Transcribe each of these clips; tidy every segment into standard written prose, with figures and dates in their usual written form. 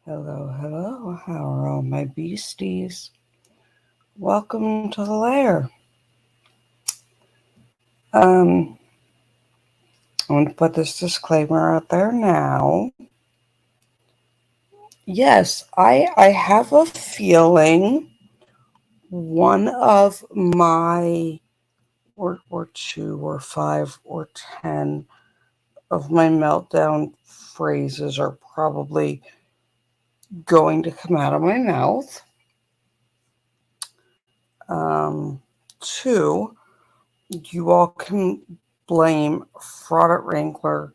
Hello, hello. How are all my beasties? Welcome to the lair. I'm going to put this disclaimer out there now. Yes, I have a feeling one of my, or two, or five, or 10 of my meltdown phrases are probably going to come out of my mouth. Two, you all can blame Fraud Wrangler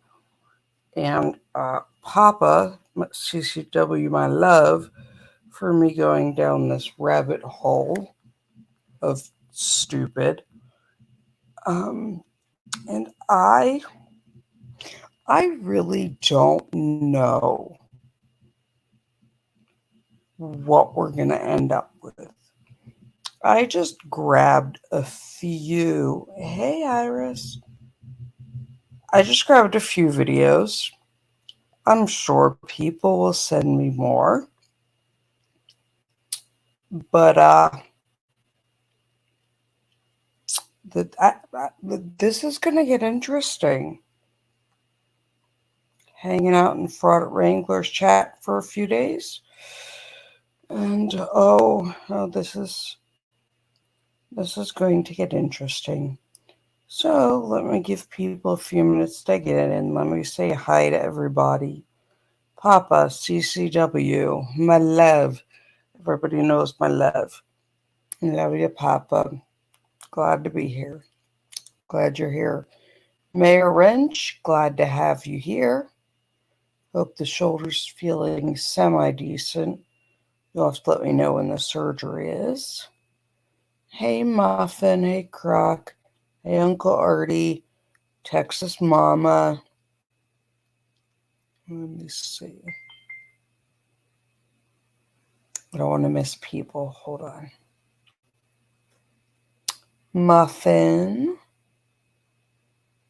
and Papa, CCW, my love, for me going down this rabbit hole of stupid. And I really don't know what we're going to end up with. I just grabbed a few. Hey, Iris. I just grabbed a few videos. I'm sure people will send me more. But this is going to get interesting. Hanging out in Fraud Wrangler's chat for a few days. And this is going to get interesting. So let me give people a few minutes to get in. Let me say hi to everybody. Papa, CCW, my love. Everybody knows my love. Love you, Papa. Glad to be here. Glad you're here. Mayor Wrench, glad to have you here. Hope the shoulder's feeling semi-decent. You'll have to let me know when the surgery is. Hey, Muffin. Hey, Croc. Hey, Uncle Artie. Texas Mama. Let me see. I don't want to miss people. Hold on. Muffin.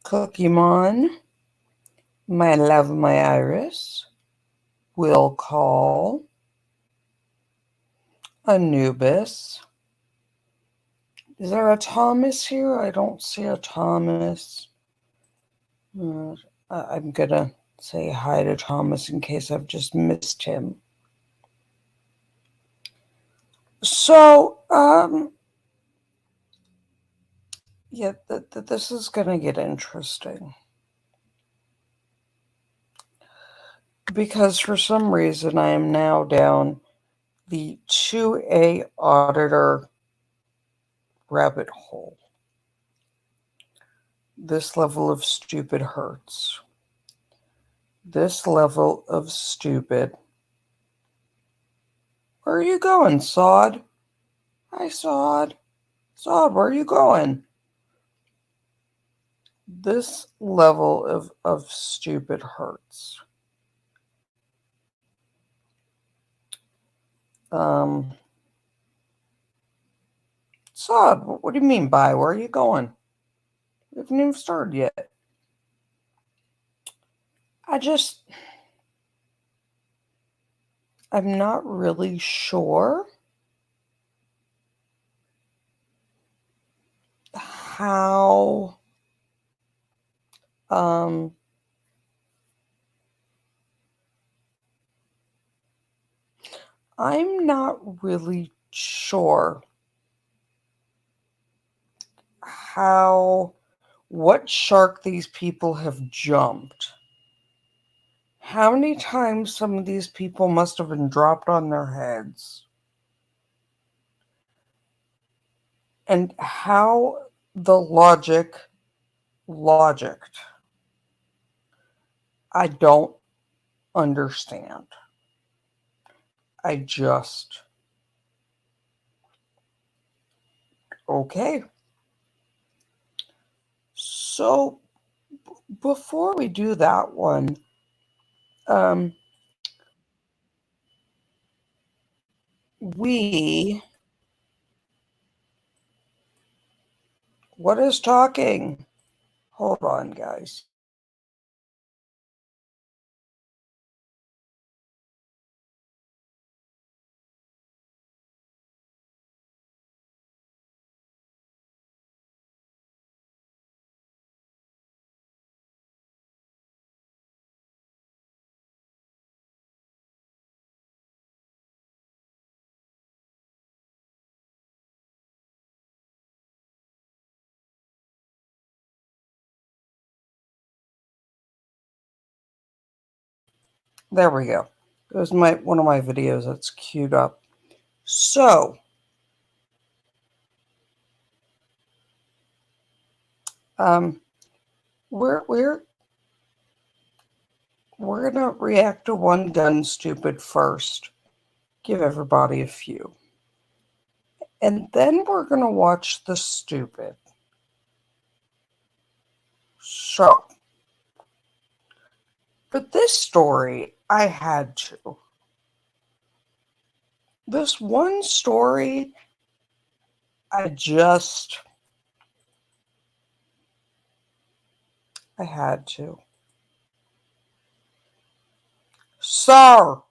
Cookie Mon. My love, my Iris. Will Call. Anubis. Is there a Thomas here? I don't see a Thomas. I'm going to say hi to Thomas in case I've just missed him. So, yeah, this is going to get interesting. Because for some reason I am now down the 2A auditor rabbit hole. This level of stupid hurts. This level of stupid. Where are you going, Sod? Hi, Sod. Sod, where are you going? This level of stupid hurts. Sod, what do you mean by? Where are you going? We haven't even started yet. I'm not really sure how I'm not really sure what shark these people have jumped. How many times some of these people must have been dropped on their heads. And how the logicked. I don't understand. I just... Okay. So, before we do that one, what is talking? Hold on, guys. There we go. It was one of my videos that's queued up. So, we're gonna react to one gun stupid first. Give everybody a few. And then we're gonna watch the stupid. So, but this story, I had to. This one story, I had to. Sir,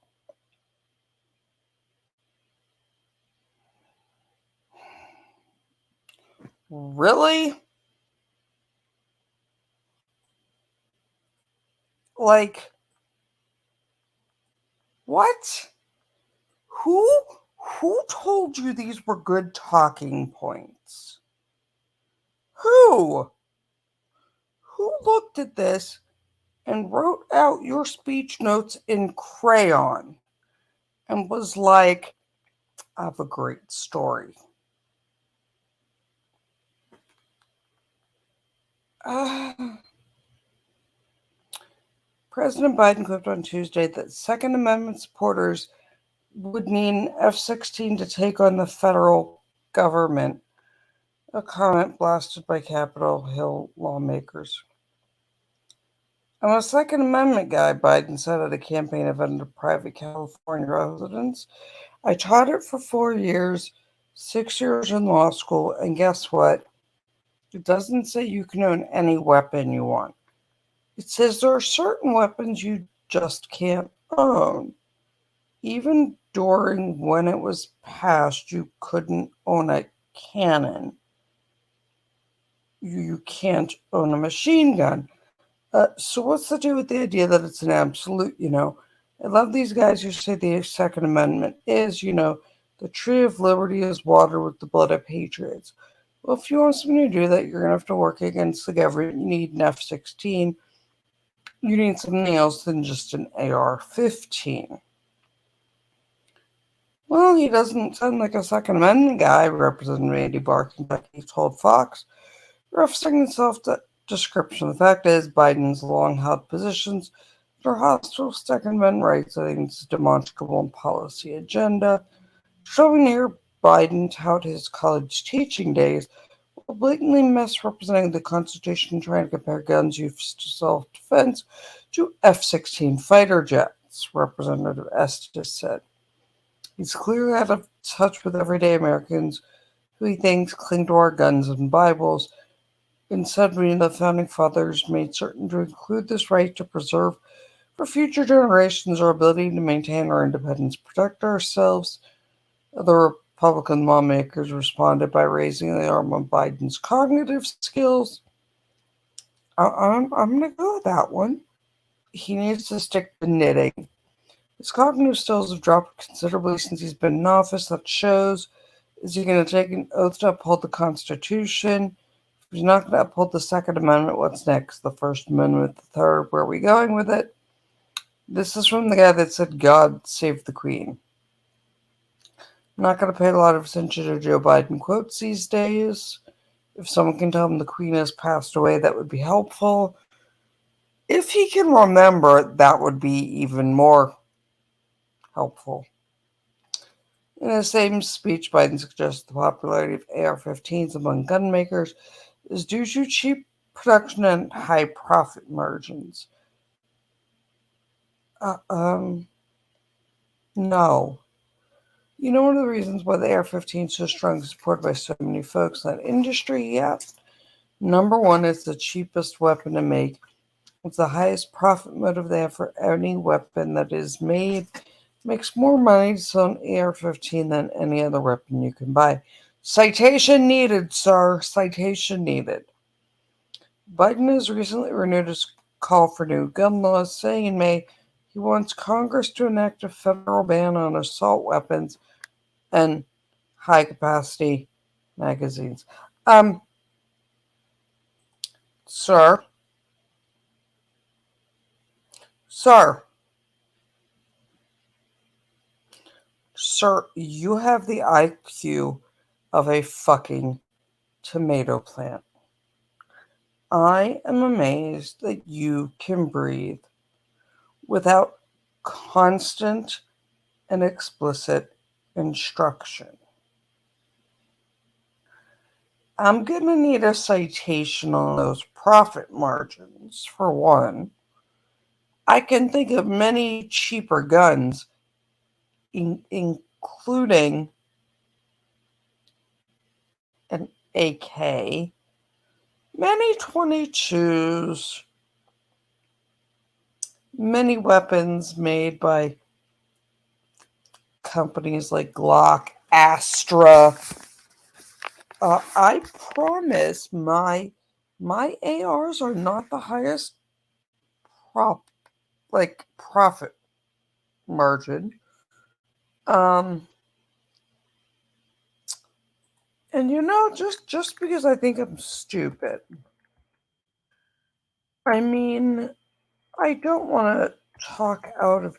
really? Like, what? Who told you these were good talking points? Who? Who looked at this and wrote out your speech notes in crayon and was like, I have a great story. President Biden quipped on Tuesday that Second Amendment supporters would need F-16 to take on the federal government, a comment blasted by Capitol Hill lawmakers. I'm a Second Amendment guy, Biden said at a campaign event at private California residence. I taught it for 4 years, 6 years in law school, and guess what? It doesn't say you can own any weapon you want. It says there are certain weapons you just can't own. Even during when it was passed, you couldn't own a cannon. You can't own a machine gun. So what's the deal with the idea that it's an absolute, I love these guys who say the Second Amendment is, the tree of liberty is watered with the blood of patriots. Well, if you want somebody to do that, you're going to have to work against the government. You need an F-16. You need something else than just an AR-15. Well, he doesn't sound like a Second Amendment guy, Representative Andy Barr, Kentucky, told Fox, referencing himself description. The fact is, Biden's long-held positions that are hostile to Second Amendment rights against a demonstrable and policy agenda. Showing here, Biden tout his college teaching days while blatantly misrepresenting the Constitution, trying to compare guns used to self-defense to F-16 fighter jets, Representative Estes said. He's clearly out of touch with everyday Americans who he thinks cling to our guns and Bibles. Instead, we, the Founding Fathers, made certain to include this right to preserve for future generations our ability to maintain our independence, protect ourselves. The Republican lawmakers responded by raising the arm on Biden's cognitive skills. I'm going to go with that one. He needs to stick to knitting. His cognitive skills have dropped considerably since he's been in office. That shows. Is he going to take an oath to uphold the Constitution? If he's not going to uphold the Second Amendment, what's next? The First Amendment, the Third? Where are we going with it? This is from the guy that said, God save the Queen. I'm not going to pay a lot of attention to Joe Biden quotes these days. If someone can tell him the Queen has passed away, that would be helpful. If he can remember, that would be even more helpful. In the same speech, Biden suggested the popularity of AR-15s among gun makers is due to cheap production and high profit margins. No. You know one of the reasons why the AR-15 is so strongly supported by so many folks in that industry? Yeah. Number one, it's the cheapest weapon to make. It's the highest profit motive they have for any weapon that is made. Makes more money to sell an AR-15 than any other weapon you can buy. Citation needed, sir. Citation needed. Biden has recently renewed his call for new gun laws, saying in May he wants Congress to enact a federal ban on assault weapons and high-capacity magazines. Sir, Sir, you have the IQ of a fucking tomato plant. I am amazed that you can breathe without constant and explicit instruction. I'm going to need a citation on those profit margins, for one. I can think of many cheaper guns, including an AK, many 22s, many weapons made by companies like Glock, Astra. I promise my ARs are not the highest profit margin. And just because I think I'm stupid, I mean, I don't want to talk out of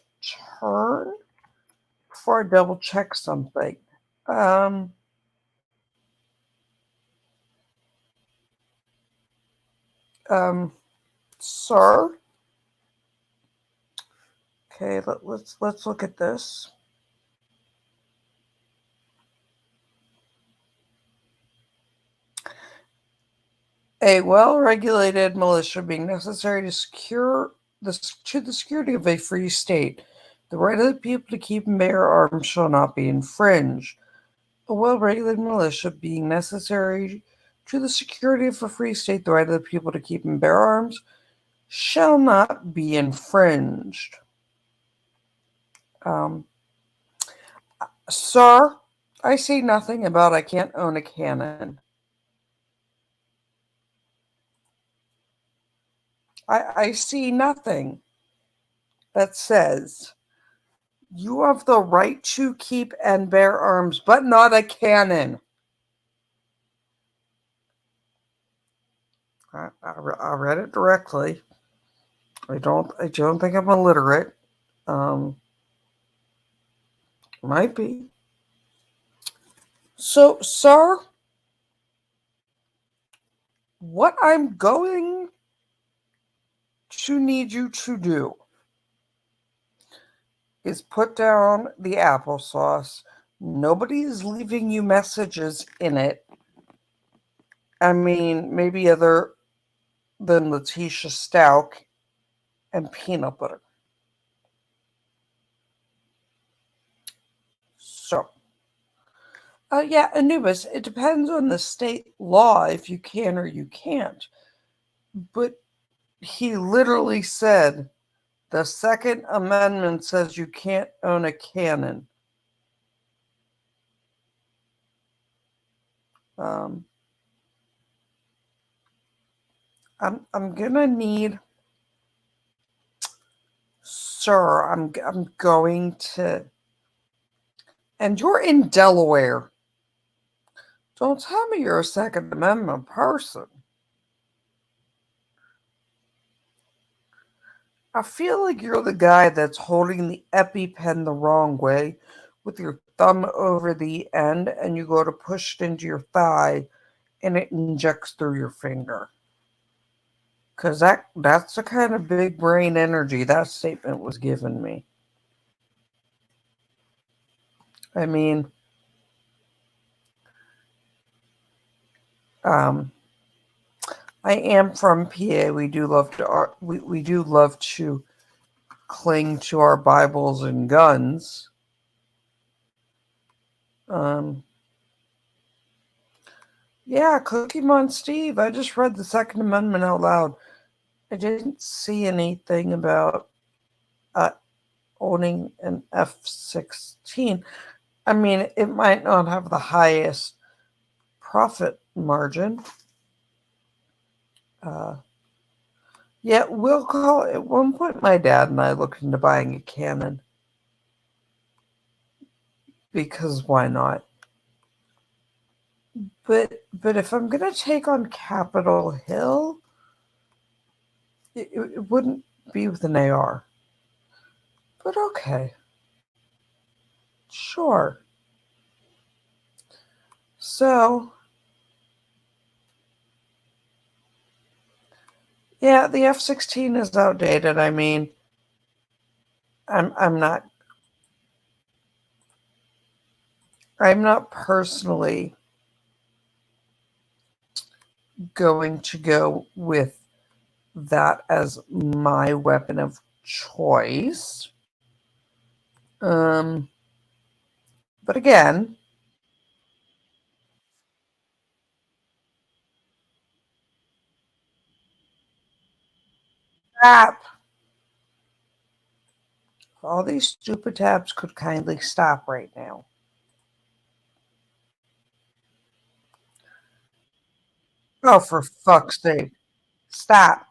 turn before I double check something. Sir. Okay, let's look at this. A well-regulated militia being necessary to secure the security of a free state. The right of the people to keep and bear arms shall not be infringed. A well-regulated militia being necessary to the security of a free state, the right of the people to keep and bear arms shall not be infringed. Sir, I see nothing about I can't own a cannon. I see nothing that says you have the right to keep and bear arms, but not a cannon. I read it directly. I don't think I'm illiterate. Might be. So, sir, what I'm going to need you to do is put down the applesauce. Nobody is leaving you messages in it. I mean, maybe other than Letitia Stout and peanut butter. So, yeah, Anubis, it depends on the state law if you can or you can't. But he literally said the Second Amendment says you can't own a cannon. I'm gonna need, sir. I'm going to, and you're in Delaware. Don't tell me you're a Second Amendment person. I feel like you're the guy that's holding the EpiPen the wrong way with your thumb over the end and you go to push it into your thigh and it injects through your finger. Because that's the kind of big brain energy that statement was giving me. I mean, I am from PA. We do love to cling to our Bibles and guns. Yeah, Cookie Mon Steve. I just read the Second Amendment out loud. I didn't see anything about owning an F-16. I mean, it might not have the highest profit margin. Yeah, we'll call it. At one point, my dad and I looked into buying a cannon. Because why not? But if I'm going to take on Capitol Hill, it wouldn't be with an AR. But okay. Sure. So, yeah, the F-16 is outdated. I mean, I'm not personally going to go with that as my weapon of choice. But again, tap. All these stupid tabs could kindly stop right now. Oh, for fuck's sake. Stop.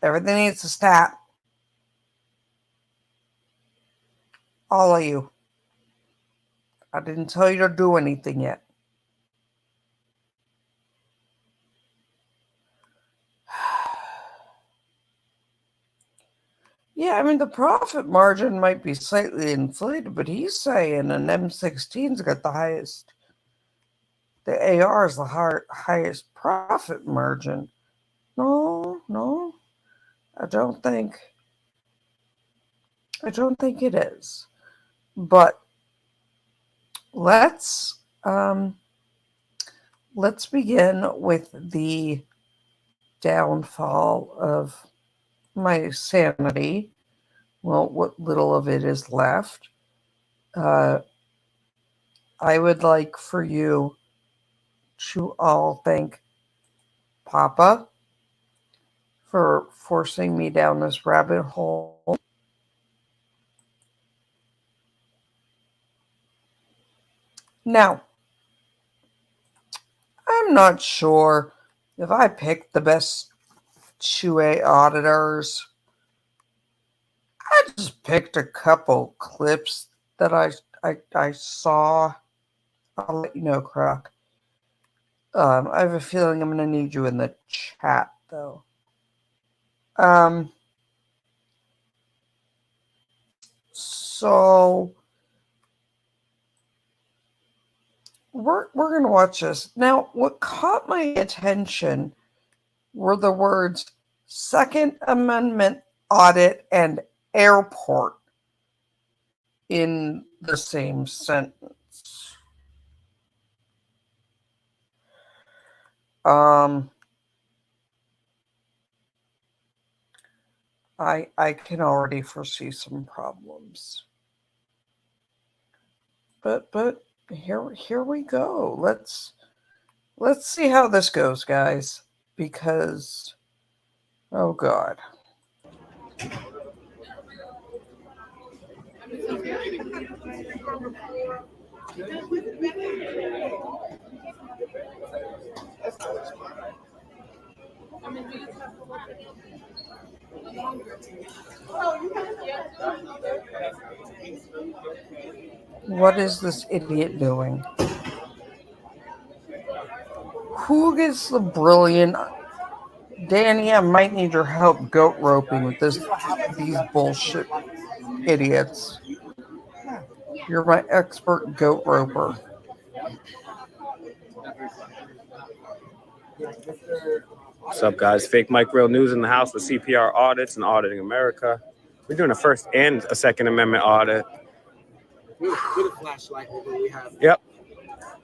Everything needs to stop. All of you. I didn't tell you to do anything yet. Yeah, I mean, the profit margin might be slightly inflated, but he's saying an M16's got the highest. The AR is the highest profit margin. No, I don't think it is. But let's begin with the downfall of my sanity. Well, what little of it is left. I would like for you to all thank Papa for forcing me down this rabbit hole. Now, I'm not sure if I picked the best 2A auditors. I just picked a couple clips that I saw. I'll let you know, Croc. I have a feeling I'm going to need you in the chat, though. So we're going to watch this. Now, what caught my attention were the words Second Amendment audit and airport in the same sentence. I can already foresee some problems. But here we go. Let's see how this goes, guys, because oh god. What is this idiot doing? Who gets the brilliant... Danny, I might need your help goat roping with these bullshit idiots. You're my expert goat roper. What's up, guys? Fake Mike Real News in the house with CPR Audits and Auditing America. We're doing a First and a Second Amendment audit. With a flashlight over we have. Yep.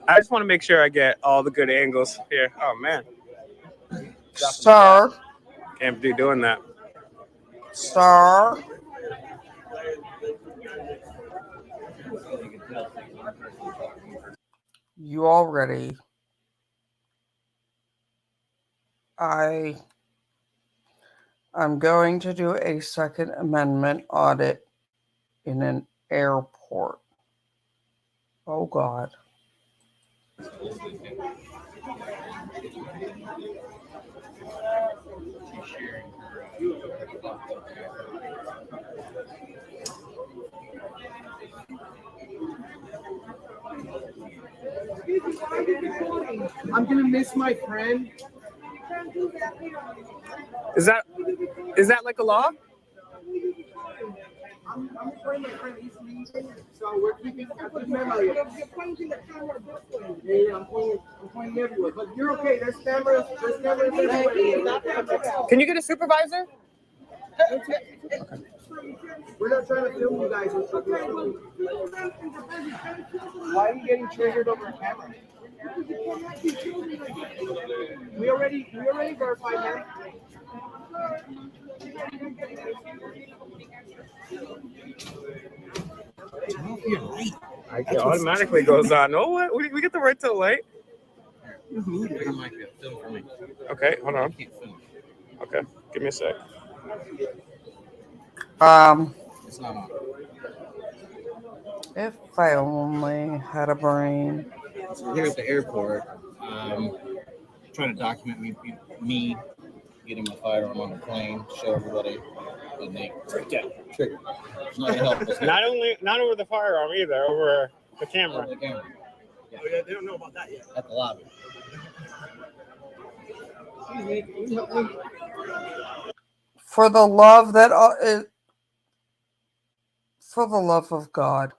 I just want to make sure I get all the good angles here. Oh, man. Sir. Can't be doing that. Sir. You already. I'm going to do a Second Amendment audit in an airport. Oh, God. I'm going to miss my friend. Is that like a law? I'm afraid my friend he's leaving, so we're keeping Memo. You're pointing the camera this way. Yeah, I'm pointing everywhere. But you're okay. There's cameras everywhere. Can you get a supervisor? We're not trying to film you guys. Why are you getting triggered over a camera? We already verified that. It automatically goes on. Oh, what? We get the right to the light? Okay, hold on. Okay, give me a sec. It's not on. If I only had a brain. So here at the airport, trying to document me getting my firearm on the plane, show everybody, and they trigger. It's not gonna help us. Not over the firearm either, over the camera. Over the camera. Yeah. Oh, yeah, they don't know about that yet. At the lobby. For the love that for the love of God.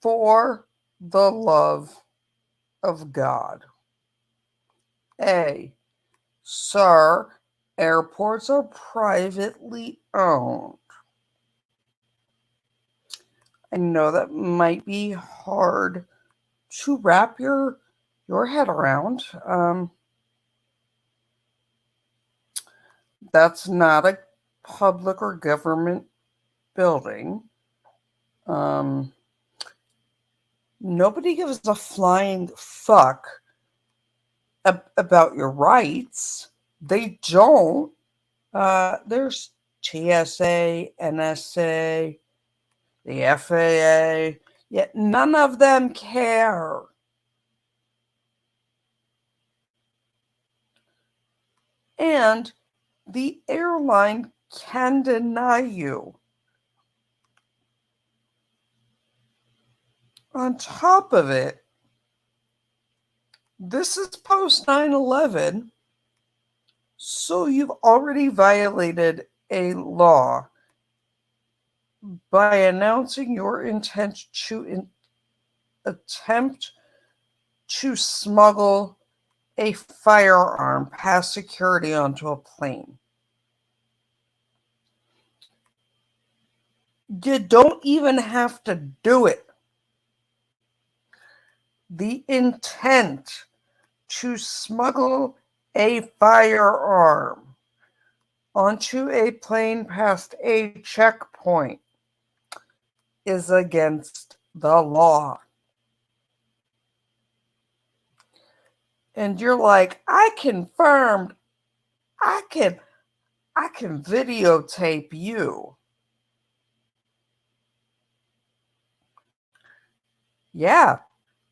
For the love of God. A. Sir, airports are privately owned. I know that might be hard to wrap your head around. That's not a public or government building. Nobody gives a flying fuck about your rights. They don't. There's TSA, NSA, the FAA, yet none of them care. And the airline can deny you. On top of it, this is post 9/11, so you've already violated a law by announcing your intent to attempt to smuggle a firearm past security onto a plane. You don't even have to do it. The intent to smuggle a firearm onto a plane past a checkpoint is against the law. And you're like, I confirmed, I can videotape you. Yeah,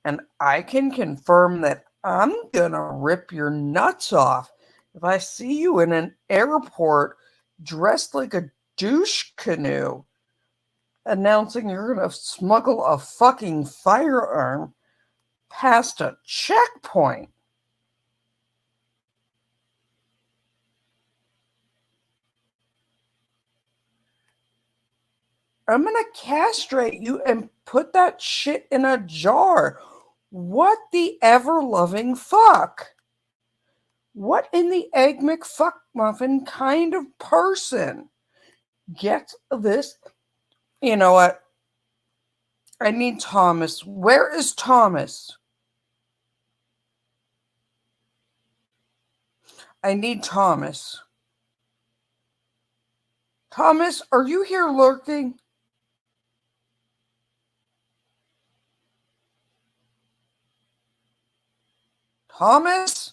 and I can confirm that I'm gonna rip your nuts off if I see you in an airport dressed like a douche canoe announcing you're gonna smuggle a fucking firearm past a checkpoint. I'm going to castrate you and put that shit in a jar. What the ever-loving fuck? What in the egg McFuckmuffin kind of person gets this? You know what? I need Thomas. Where is Thomas? I need Thomas. Thomas, are you here lurking? Thomas?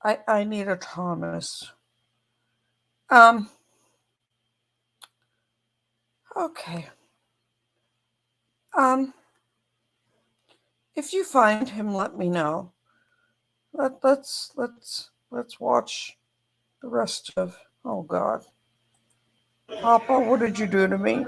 I need a Thomas. Okay. If you find him, let me know. Let's watch the rest of. Oh God, Papa, what did you do to me?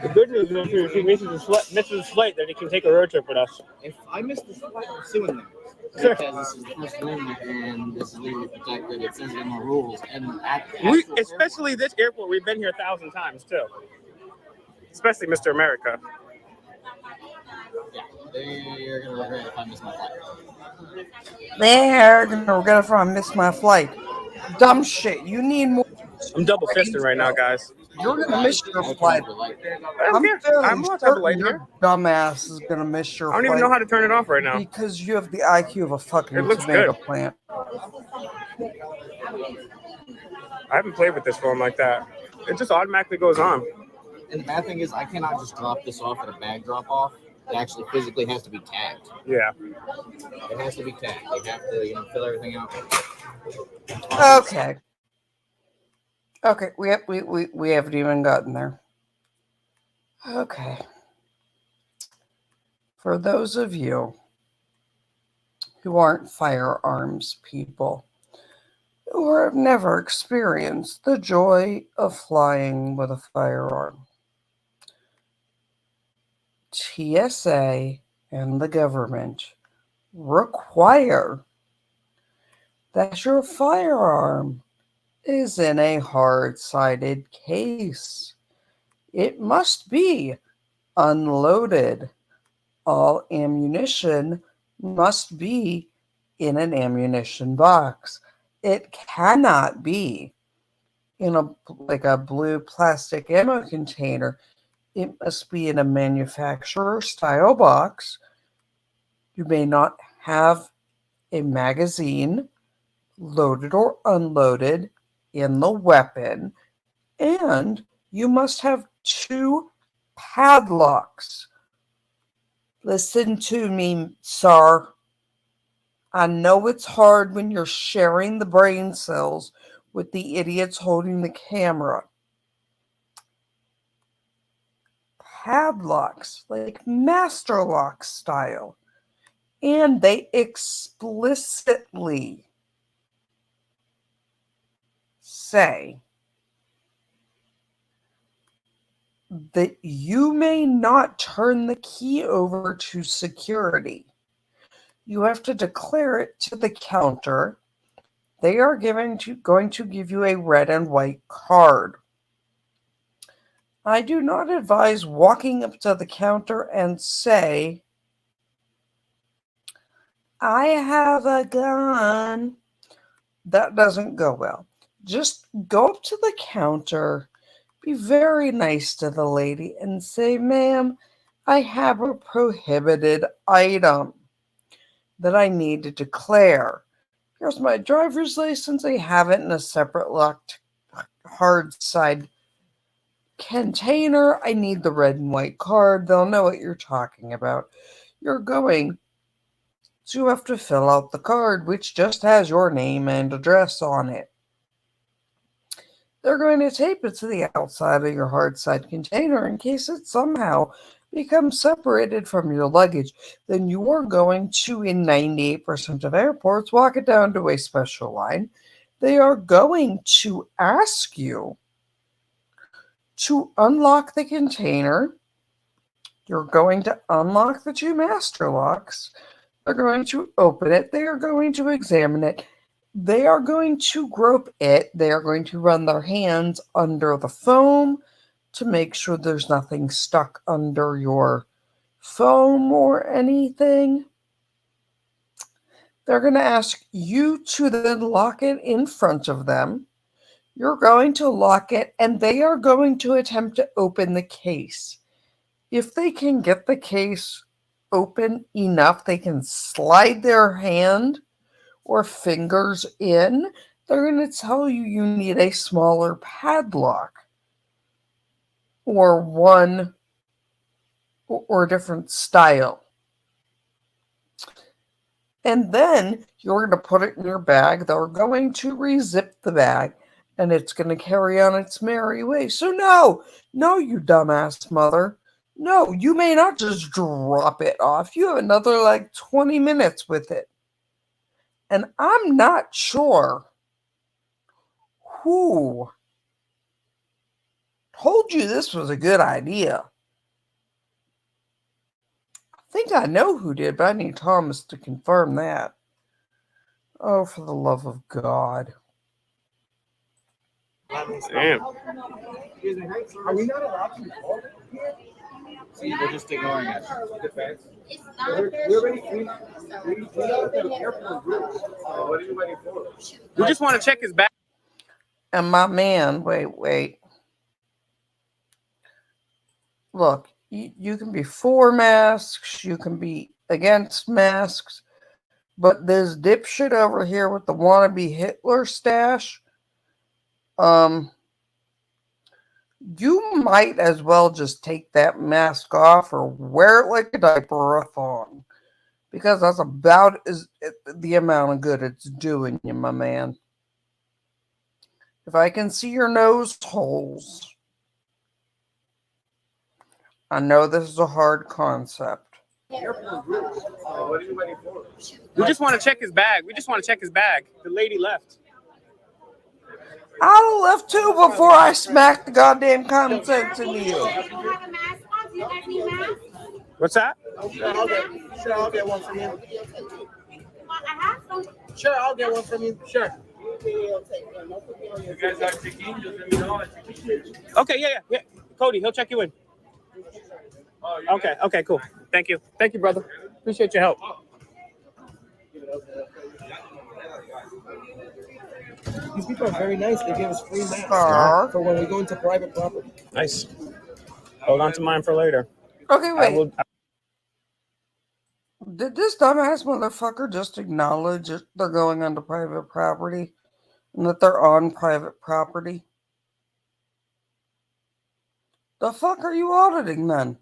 The good news is if he misses the flight, then he can take a road trip with us. If I miss this flight, I'm suing them. Because this is the First Amendment and this is legally protected. It says it in the rules. And Especially this airport, we've been here 1,000 times too. Especially Mr. America. Yeah, they're gonna regret if I miss my flight. They're gonna regret if I miss my flight. Dumb shit. You need more. I'm double fisting right now, guys. You're gonna miss your flight. I'm fairly not have a light certain here. your dumbass is gonna miss your I don't flight. even know how to turn it off right now. Because you have the IQ of a fucking It looks tomato good. plant. I haven't played with this phone like that. It just automatically goes on. And the bad thing is, I cannot just drop this off at a bag drop off. It actually physically has to be tagged. Yeah. It has to be tagged. They have to, fill everything out. Okay. Okay, we haven't even gotten there. Okay. For those of you who aren't firearms people, who have never experienced the joy of flying with a firearm, TSA and the government require that your firearm is in a hard-sided case. It must be unloaded. All ammunition must be in an ammunition box. It cannot be in a blue plastic ammo container. It must be in a manufacturer style box. You may not have a magazine, loaded or unloaded, in the weapon, and you must have 2 padlocks. Listen to me, sir. I know it's hard when you're sharing the brain cells with the idiots holding the camera. Padlocks, like master lock style. And they explicitly say that you may not turn the key over to security. You have to declare it to the counter. They are going to give you a red and white card. I do not advise walking up to the counter and say, I have a gun. That doesn't go well. Just go up to the counter, be very nice to the lady, and say, ma'am, I have a prohibited item that I need to declare. Here's my driver's license. I have it in a separate locked hard side container. I need the red and white card. They'll know what you're talking about. You're going to have to fill out the card, which just has your name and address on it. They're going to tape it to the outside of your hard side container in case it somehow becomes separated from your luggage. Then you are going to, in 98% of airports, walk it down to a special line. They are going to ask you to unlock the container. You're going to unlock the 2 master locks. They're going to open it. They are going to examine it. They are going to grope it. They are going to run their hands under the foam to make sure there's nothing stuck under your foam or anything. They're going to ask you to then lock it in front of them. You're going to lock it, and they are going to attempt to open the case. If they can get the case open enough, they can slide their hand or fingers in, they're going to tell you you need a smaller padlock or one or a different style. And then you're going to put it in your bag. They're going to re-zip the bag, and it's going to carry on its merry way. So no, you dumbass mother. No, you may not just drop it off. You have another 20 minutes with it. And I'm not sure who Told you this was a good idea. I think I know who did, but I need Thomas to confirm that. Oh, for the love of God. Damn. Are we not allowed to record here? See, they're just ignoring us. We just want to check his back. And my man, wait. Look, you can be for masks, you can be against masks, but this dipshit over here with the wannabe Hitler stash, you might as well just take that mask off or wear it like a diaper or a thong. Because that's about the amount of good it's doing you, my man. If I can see your nose holes, I know this is a hard concept. We just want to check his bag. The lady left. I left too before I smacked the goddamn common sense into you. What's that? Sure, I'll get one from you. Sure, I'll get one from you. Sure. You guys are checking? Just let me know. Okay, yeah. Cody, he'll check you in. Okay, cool. Thank you, brother. Appreciate your help. These people are very nice. They give us free masks for when we go into private property. Nice. Hold on to mine for later. Okay, wait. Did this dumbass motherfucker just acknowledge that they're going onto private property and that they're on private property? The fuck are you auditing then?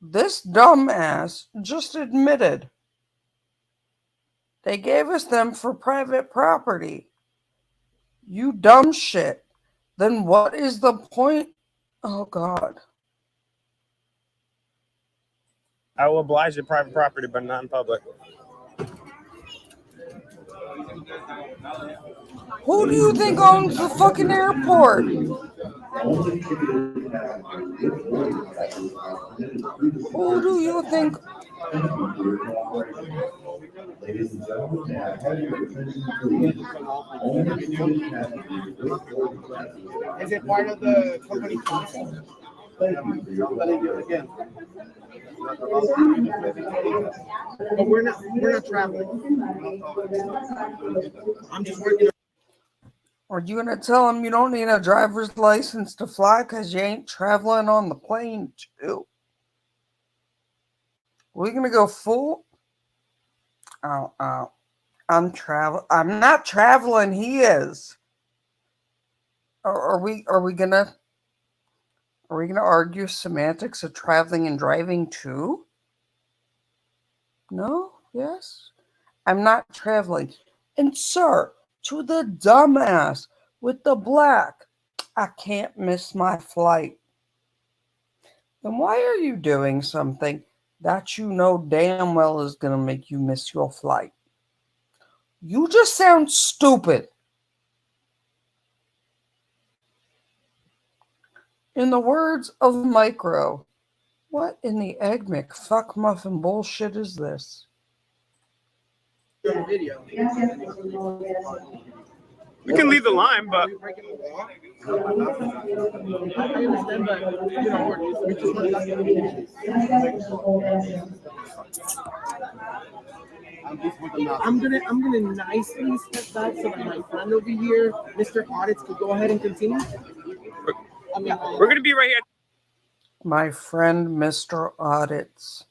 This dumbass just admitted they gave us them for private property. You dumb shit. Then what is the point? Oh, God. I will oblige in private property, but not in public. Who do you think owns the fucking airport? Who do you think? Ladies and gentlemen, may I have your attention, please? Is it part of the company policy? Thank you for your Again. But we're not traveling. I'm just working. Are you going to tell them you don't need a driver's license to fly because you ain't traveling on the plane too? We're going to go full? I'm not traveling. He is. Are we gonna argue semantics of traveling and driving too? No? Yes? I'm not traveling. And sir, to the dumbass with the black, I can't miss my flight. Then why are you doing something that you know damn well is going to make you miss your flight? You just sound stupid. In the words of Micro, what in the egg McFuck muffin bullshit is this? Video. We can leave the line, but I understand, but we just want I'm gonna nicely step back so that my friend over here, Mr. Audits, could go ahead and continue. we're gonna be right here. My friend, Mr. Audits.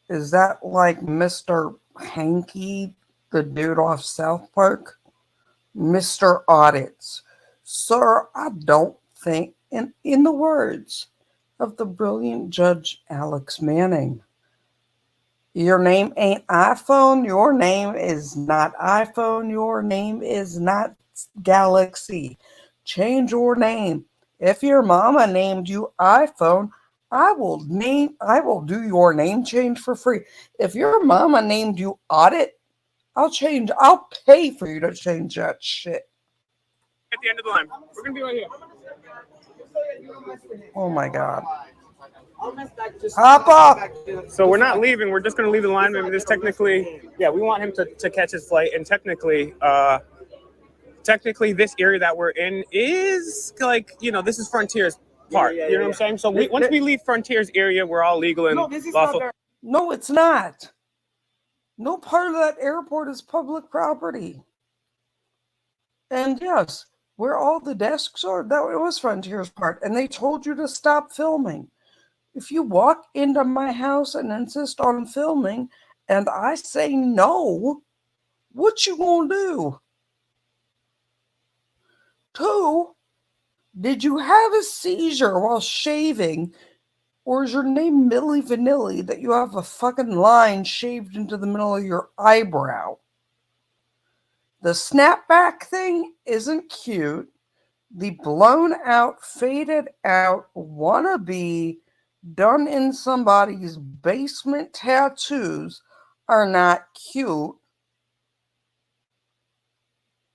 Is that like Mr. Hanky, the dude off South Park? Mr. Audits. Sir, I don't think, in the words of the brilliant Judge Alex Manning, your name ain't iPhone, your name is not iPhone, your name is not Galaxy. Change your name. If your mama named you iPhone, I will do your name change for free. If your mama named you Audit, I'll pay for you to change that shit. At the end of the line. We're gonna be right here. Oh my God. Papa! So we're not leaving. We're just going to leave the line. I mean, this technically, yeah, we want him to catch his flight. And technically, this area that we're in is like, this is Frontier's part. You know what I'm saying? So once we leave Frontier's area, we're all legal and lawful. No, it's not. No part of that airport is public property. And yes, where all the desks are, that was Frontier's part. And they told you to stop filming. If you walk into my house and insist on filming and I say no, what you gonna do? 2, did you have a seizure while shaving? Or is your name Milli Vanilli that you have a fucking line shaved into the middle of your eyebrow? The snapback thing isn't cute. The blown out, faded out, wannabe, done in somebody's basement tattoos are not cute.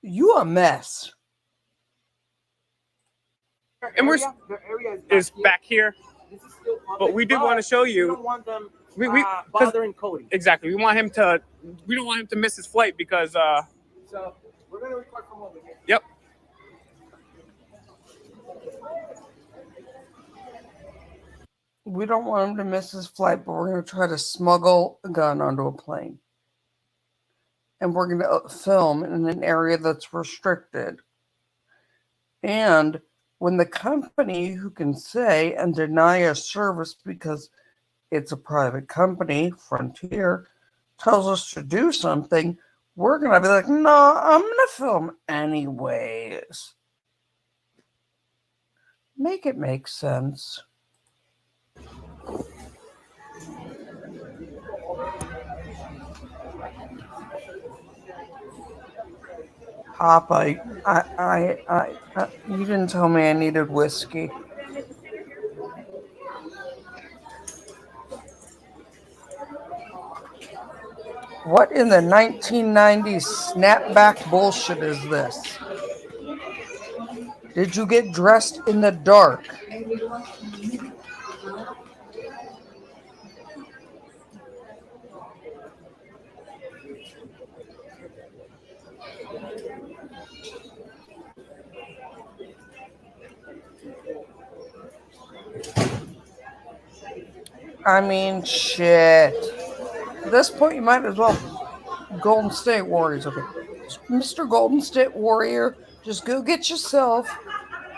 You a mess. And the area is back here. This is still public, but we did want to show you. We don't want them bothering Cody. Exactly. We don't want him to miss his flight because. So we're going to record from over here. Yep. We don't want him to miss his flight, but we're going to try to smuggle a gun onto a plane. And we're going to film in an area that's restricted. And when the company who can say and deny a service because it's a private company, Frontier, tells us to do something, we're going to be like, no, I'm going to film anyways. Make it make sense. Papa, you didn't tell me I needed whiskey. What in the 1990s snapback bullshit is this? Did you get dressed in the dark? I mean, shit. At this point, you might as well. Golden State Warriors, okay. Mr. Golden State Warrior, just go get yourself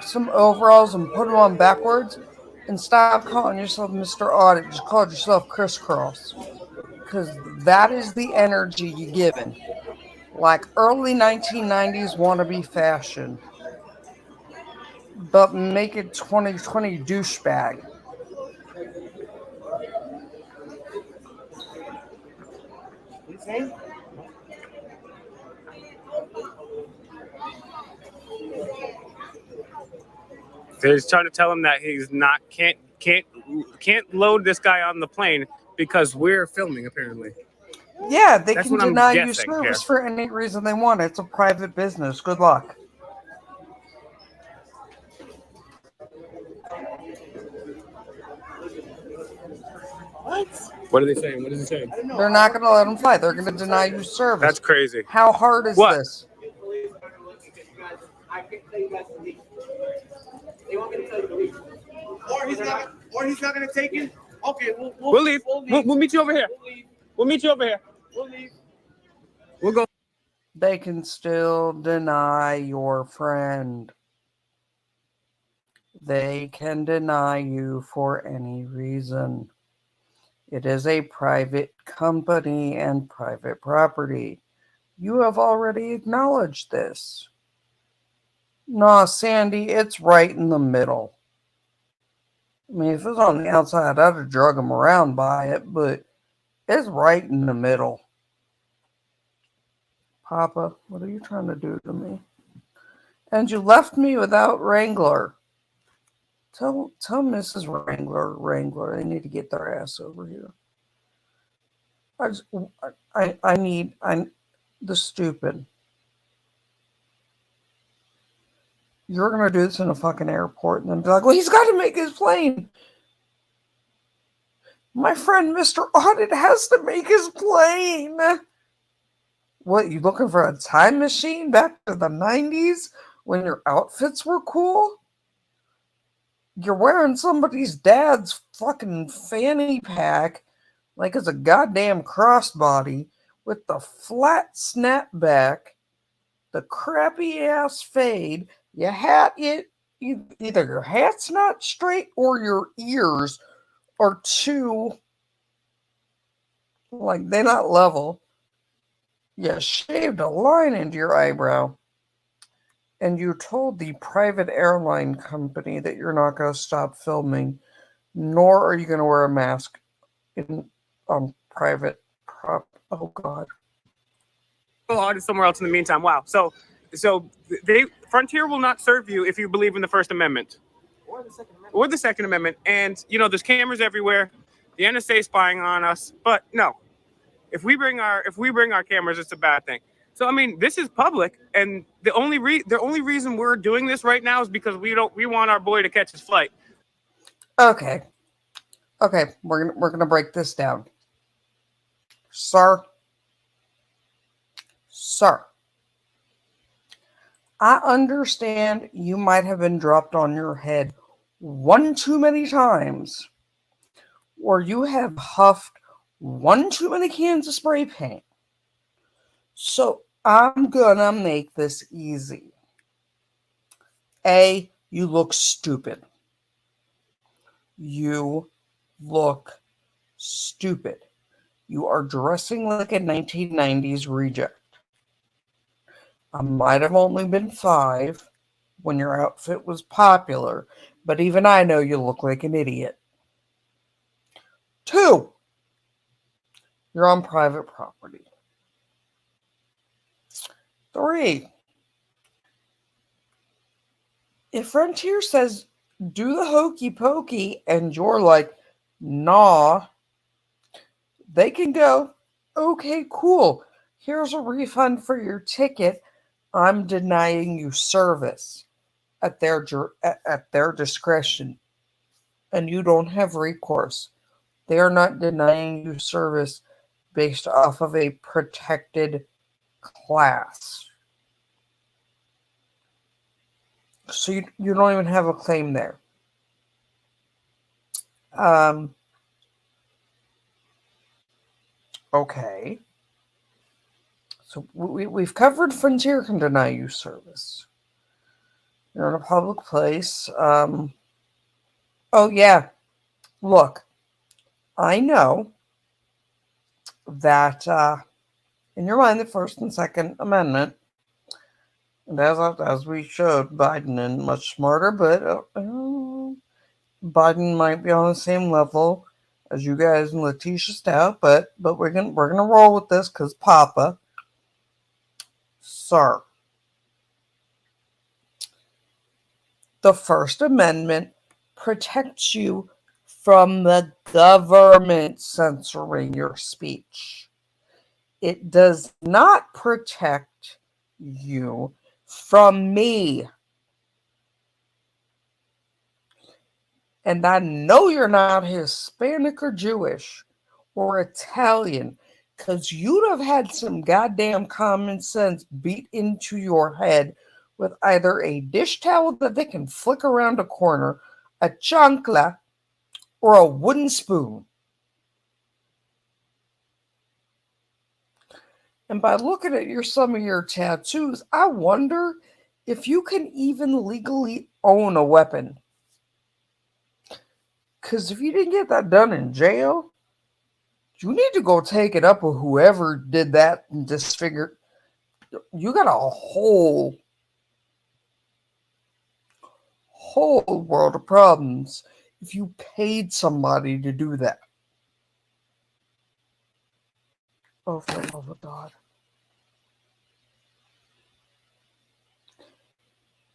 some overalls and put them on backwards and stop calling yourself Mr. Audit. Just call yourself Crisscross. Because that is the energy you're giving. Like early 1990s wannabe fashion. But make it 2020 douchebag. They're trying to tell him that he's not can't load this guy on the plane because we're filming apparently. Yeah, they That's can what I'm deny you guessing service here. for any reason they want. It's a private business. Good luck. What are they saying? What is he saying? They're not going to let him fly. They're going to deny you service. That's crazy. How hard is What? this? I can't tell you guys to leave. They want me to tell you to leave. Or he's not going to take it. Okay, We'll leave. We'll meet you over here. We'll meet you over here. We'll leave. We'll go. They can still deny your friend. They can deny you for any reason. It is a private company and private property. You have already acknowledged this. Nah, Sandy, it's right in the middle. I mean, if it was on the outside, I'd have drug him around by it, but it's right in the middle. Papa, what are you trying to do to me? And you left me without Wrangler. Tell Mrs. Wrangler, they need to get their ass over here. I need the stupid. You're going to do this in a fucking airport and then be like, well, he's got to make his plane. My friend Mr. Audit has to make his plane. What, you looking for a time machine back to the 90s when your outfits were cool? You're wearing somebody's dad's fucking fanny pack like it's a goddamn crossbody with the flat snapback, the crappy ass fade. Your hat, either your hat's not straight or your ears are too, like, they're not level. You shaved a line into your eyebrow. And you told the private airline company that you're not going to stop filming, nor are you going to wear a mask on private prop. Oh, God. Audit somewhere else in the meantime. Wow. So Frontier will not serve you if you believe in the First Amendment. Or the Second Amendment. And, you know, there's cameras everywhere. The NSA is spying on us. But no. If we bring our cameras, it's a bad thing. So I mean, this is public, and the only reason we're doing this right now is because we want our boy to catch his flight. Okay, we're gonna break this down, sir. I understand you might have been dropped on your head one too many times, or you have huffed one too many cans of spray paint. So I'm gonna make this easy. A, you look stupid. You look stupid. You are dressing like a 1990s reject. I might have only been 5 when your outfit was popular, but even I know you look like an idiot. 2, you're on private property. 3, if Frontier says, do the hokey pokey, and you're like, nah, they can go, okay, cool. Here's a refund for your ticket. I'm denying you service at their discretion. And you don't have recourse. They are not denying you service based off of a protected class. So you don't even have a claim there. Okay. So we've covered Frontier can deny you service. You're in a public place. Oh, yeah. Look, I know that in your mind, the First and Second Amendment, and as we showed, Biden and much smarter, but Biden might be on the same level as you guys and Letitia Stout, but we're gonna roll with this because Papa, sir, the First Amendment protects you from the government censoring your speech. It does not protect you from me. And I know you're not Hispanic or Jewish or Italian, because you'd have had some goddamn common sense beat into your head with either a dish towel that they can flick around a corner, a chancla, or a wooden spoon. And by looking at some of your tattoos, I wonder if you can even legally own a weapon. Because if you didn't get that done in jail, you need to go take it up with whoever did that and disfigured. You got a whole world of problems if you paid somebody to do that. Oh, for the love of God.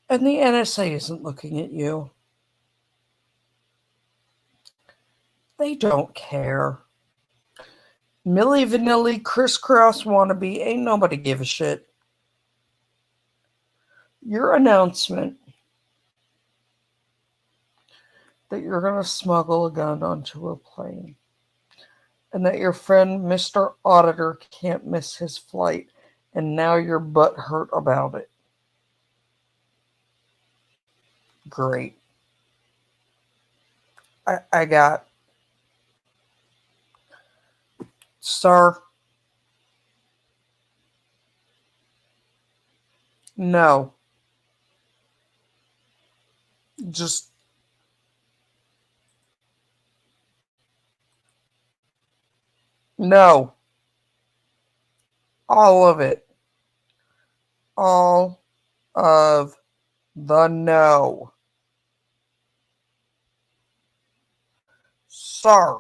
And the NSA isn't looking at you. They don't care. Milli Vanilli, crisscross wannabe, ain't nobody give a shit. Your announcement that you're going to smuggle a gun onto a plane and that your friend, Mr. Auditor, can't miss his flight, and now you're butthurt about it. Great. I got, sir, no. Just, no. All of it. All of the no. Sir,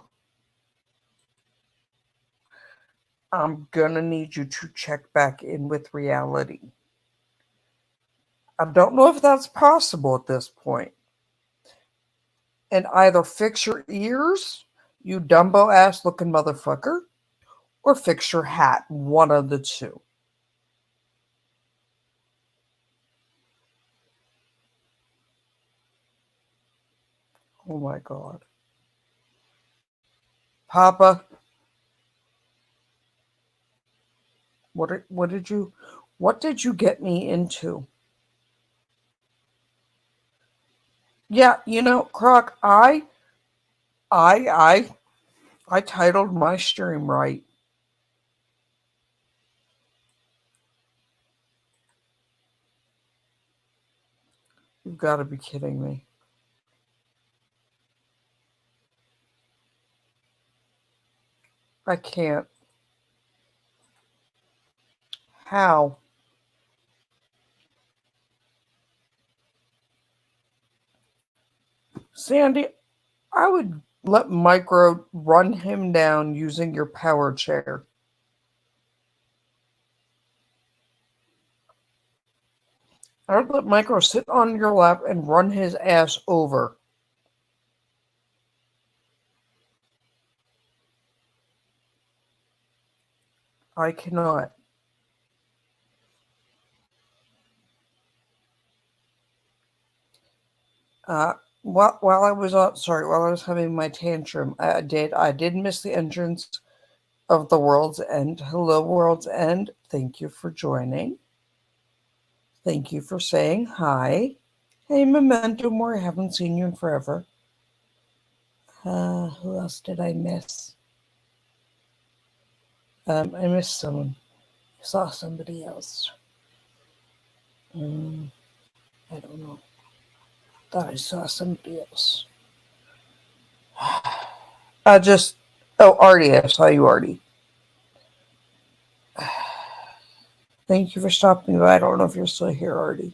I'm gonna need you to check back in with reality. I don't know if that's possible at this point. And either fix your ears, you Dumbo ass looking motherfucker, or fix your hat. One of the two. Oh my God. Papa, what did you get me into? Yeah, you know, Croc, I titled my stream right. You've got to be kidding me. I can't. How? Sandy, I would let Micro run him down using your power chair. I would let Micro sit on your lap and run his ass over. I cannot. While I was having my tantrum, I did miss the entrance of the World's End. Hello, World's End. Thank you for joining. Thank you for saying hi. Hey, Memento Mori, haven't seen you in forever. Who else did I miss? I missed someone. I saw somebody else. I don't know. Thought I saw somebody else. Artie, I saw you, Artie. Thank you for stopping by. I don't know if you're still here, Artie.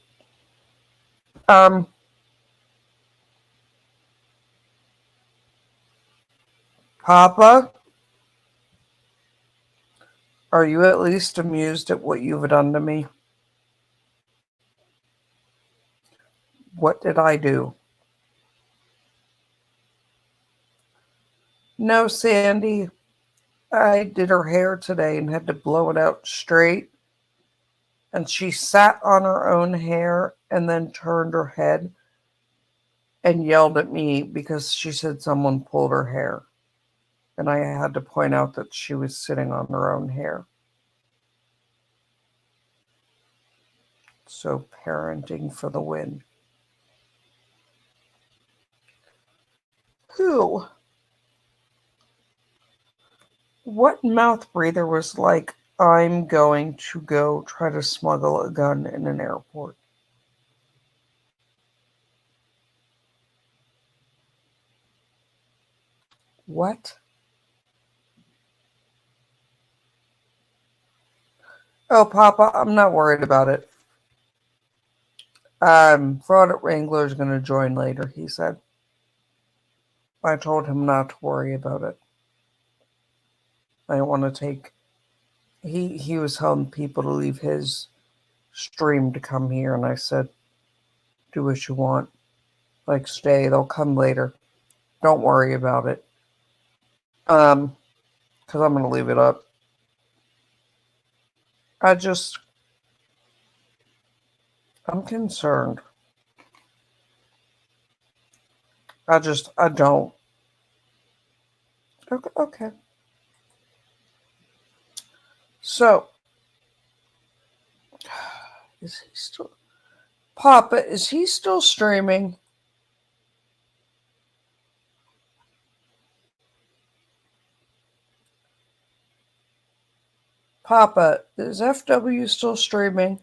Papa, are you at least amused at what you've done to me? What did I do? No, Sandy. I did her hair today and had to blow it out straight. And she sat on her own hair and then turned her head and yelled at me because she said someone pulled her hair. And I had to point out that she was sitting on her own hair. So parenting for the win. Who? What mouth breather was like, I'm going to go try to smuggle a gun in an airport? What? Oh, Papa, I'm not worried about it. Fraud at Wrangler is going to join later, he said. I told him not to worry about it. I don't want to take... He was telling people to leave his stream to come here, and I said, do what you want. Like, stay, they'll come later. Don't worry about it. Because I'm going to leave it up. I'm concerned. I don't. Okay. Okay. So, is he still, Papa, is he still streaming? Papa, is FW still streaming?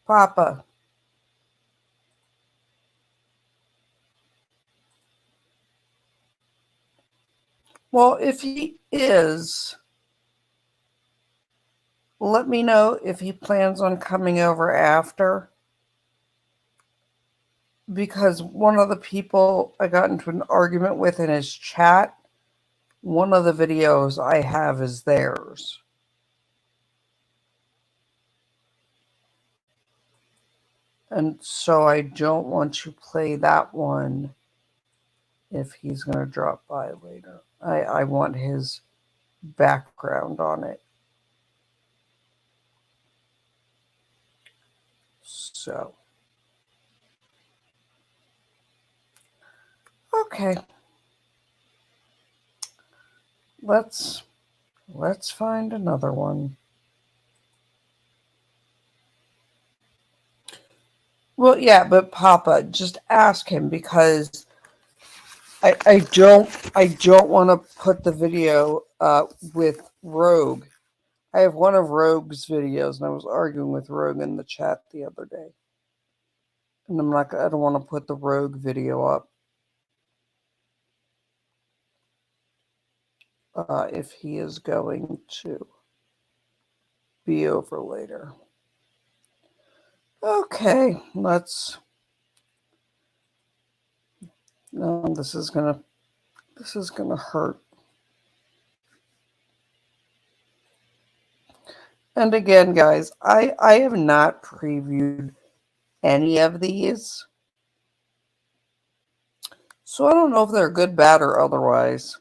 Papa. Well, if he is, let me know if he plans on coming over after. Because one of the people I got into an argument with in his chat, one of the videos I have is theirs. And so I don't want to play that one if he's going to drop by later. I want his background on it. So, okay. Let's find another one. Well, yeah, but Papa, just ask him because I don't want to put the video with Rogue. I have one of Rogue's videos, and I was arguing with Rogue in the chat the other day. And I don't want to put the Rogue video up if he is going to be over later. Okay, let's. No, this is gonna hurt. And again, guys, I have not previewed any of these. So I don't know if they're good, bad, or otherwise.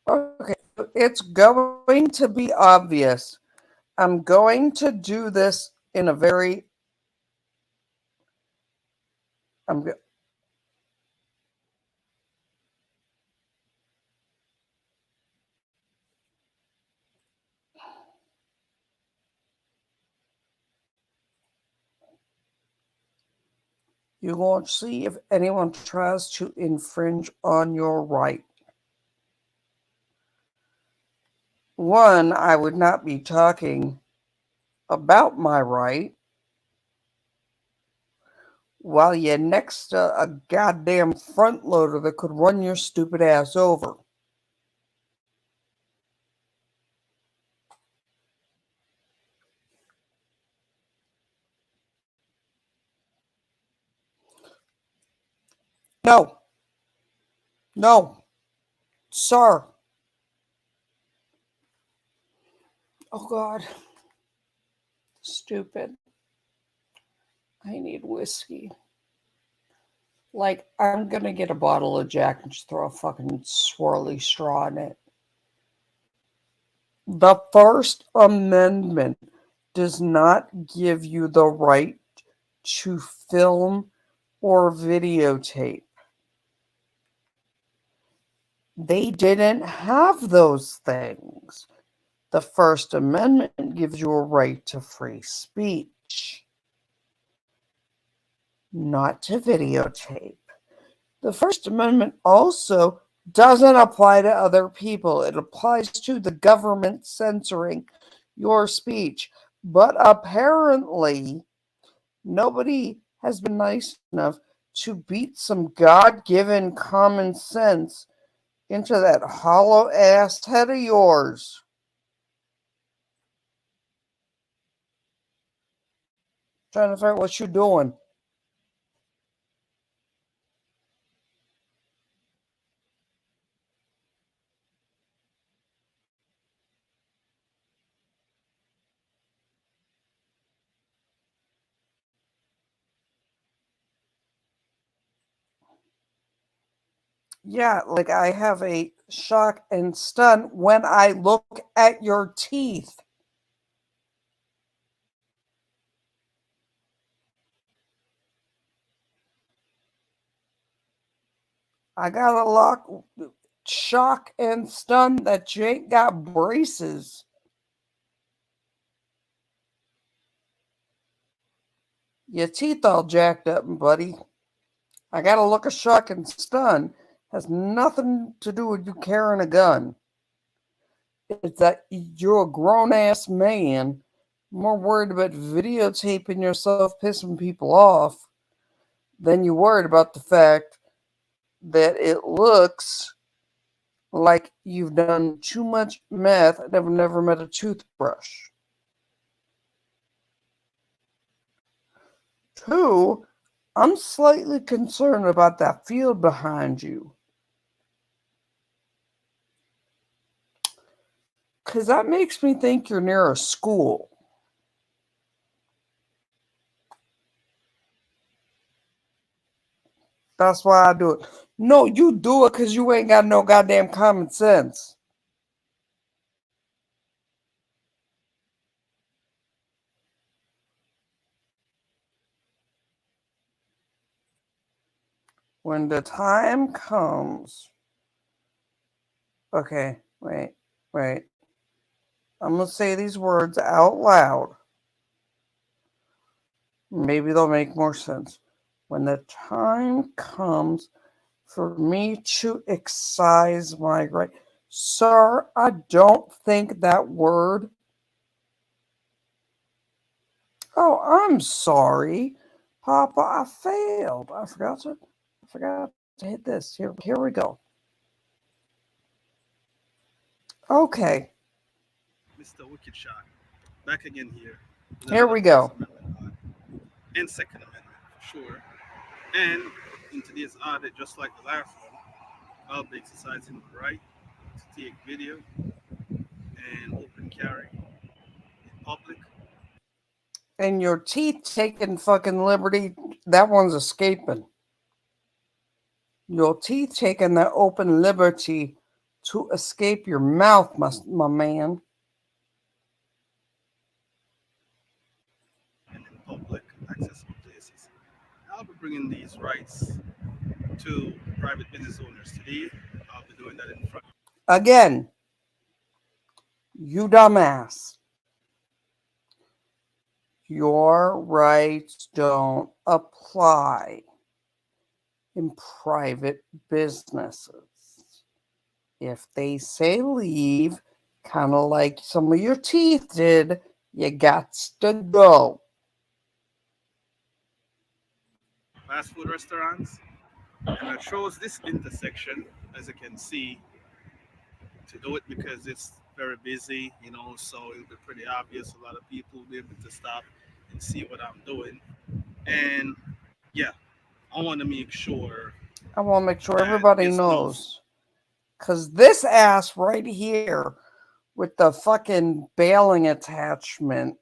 Okay, it's going to be obvious. I'm going to do this in a very... You won't see if anyone tries to infringe on your right. One, I would not be talking about my right while you're next to a goddamn front loader that could run your stupid ass over. No. No. Sir. Oh, God. Stupid. I need whiskey. Like, I'm going to get a bottle of Jack and just throw a fucking swirly straw in it. The First Amendment does not give you the right to film or videotape. They didn't have those things. The First Amendment gives you a right to free speech, not to videotape. The First Amendment also doesn't apply to other people. It applies to the government censoring your speech. But apparently, nobody has been nice enough to beat some God-given common sense into that hollow-ass head of yours. Trying to figure out what you're doing. Yeah, like I have a shock and stun when I look at your teeth. I got a shock and stun that you ain't got braces. Your teeth all jacked up, buddy. I got a look of shock and stun. Has nothing to do with you carrying a gun. It's that you're a grown-ass man, more worried about videotaping yourself pissing people off than you worried about the fact that it looks like you've done too much meth and have never met a toothbrush. 2, I'm slightly concerned about that field behind you. Because that makes me think you're near a school. That's why I do it. No, you do it because you ain't got no goddamn common sense. When the time comes... Okay, wait. I'm going to say these words out loud. Maybe they'll make more sense. When the time comes for me to excise my right... Sir, I don't think that word... Oh, I'm sorry. Papa, I failed. I forgot to hit this. Here we go. Okay. Mr. Wicked Shot, back again here. Here we go. And Second Amendment, for sure. And in today's audit, just like the last one, I'll be exercising the right to take video and open carry in public. And your teeth taking fucking liberty, that one's escaping. Your teeth taking the open liberty to escape your mouth, my man. And in public accessible places. I'll be bringing these rights to private business owners today. I'll be doing that in front. Again, you dumbass. Your rights don't apply in private businesses. If they say leave, kind of like some of your teeth did, you got to go. Fast food restaurants. And I chose this intersection, as you can see, to do it because it's very busy, so it'll be pretty obvious. A lot of people will be able to stop and see what I'm doing. And yeah, I want to make sure Everybody knows. Because this ass right here with the fucking bailing attachment,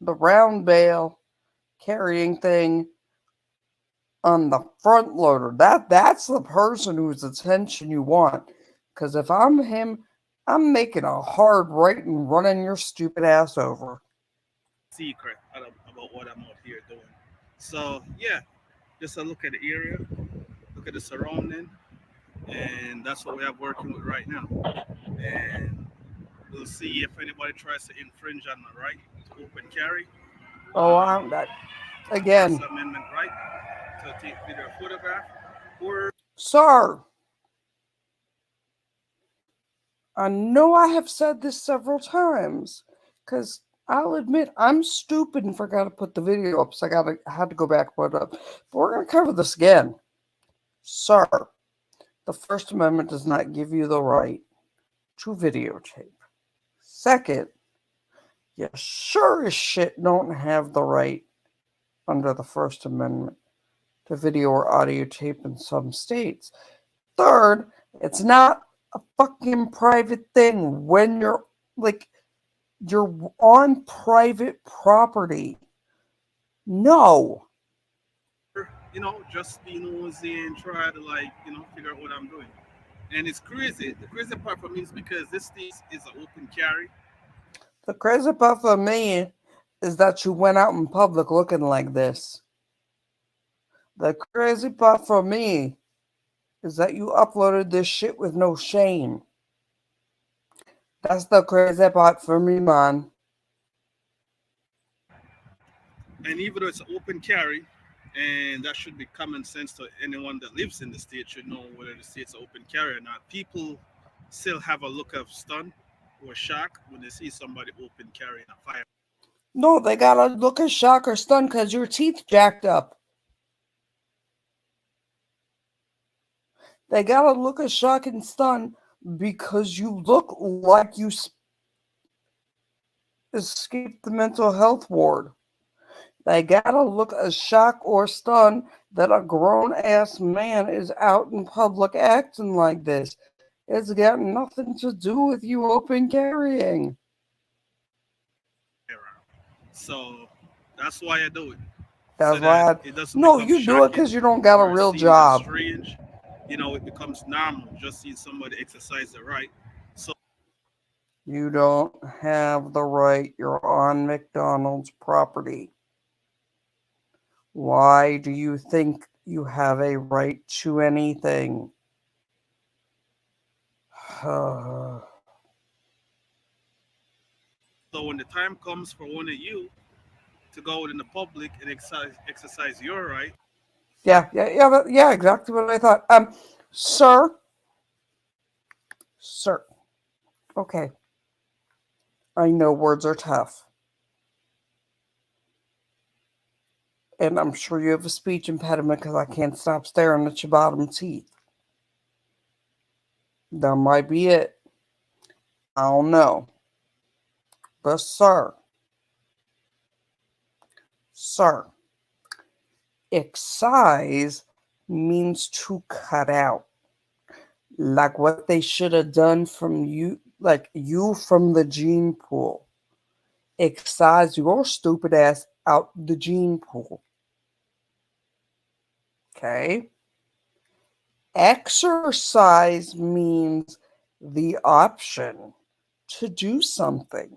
the round bale carrying thing on the front loader, that's the person whose attention you want. Because if I'm him, I'm making a hard right and running your stupid ass over. Secret about what I'm out here doing. So yeah, just a look at the area, look at the surrounding, and that's what we have working with right now. And we'll see if anybody tries to infringe on my right to open carry. I'm that again. First Amendment right to take video photograph or... Sir, I know I have said this several times, because I'll admit I'm stupid and forgot to put the video up, so I had to go back and put it up. But we're going to cover this again. Sir, the First Amendment does not give you the right to videotape. Second, you sure as shit don't have the right under the First Amendment to video or audio tape in some states. Third, it's not a fucking private thing when you're on private property. No. Just be nosy and try to figure out what I'm doing. And it's crazy. The crazy part for me is because this thing is an open carry. The crazy part for me is that you went out in public looking like this. The crazy part for me is that you uploaded this shit with no shame. That's the crazy part for me, man. And even though it's an open carry, and that should be common sense to anyone that lives in the state should know whether the state's an open carry or not. People still have a look of stun or shock when they see somebody open carrying a fire. No, they got a look of shock or stun because your teeth jacked up. They got a look of shock and stun because you look like you escaped the mental health ward. They gotta look a shock or stun that a grown-ass man is out in public acting like this. It's got nothing to do with you open carrying. So that's why I do it. That's so why that it doesn't no, become you do it because you don't got a or real seen as job. Strange. It becomes normal just seeing somebody exercise the right. So You don't have the right. You're on McDonald's property. Why do you think you have a right to anything? so when the time comes for one of you to go out in the public and exercise your right. Yeah, exactly what I thought. Sir. Okay. I know words are tough. And I'm sure you have a speech impediment because I can't stop staring at your bottom teeth. That might be it. I don't know. But sir, excise means to cut out. Like what they should have done from you, like you from the gene pool. Excise your stupid ass out the gene pool. Okay? Exercise means the option to do something,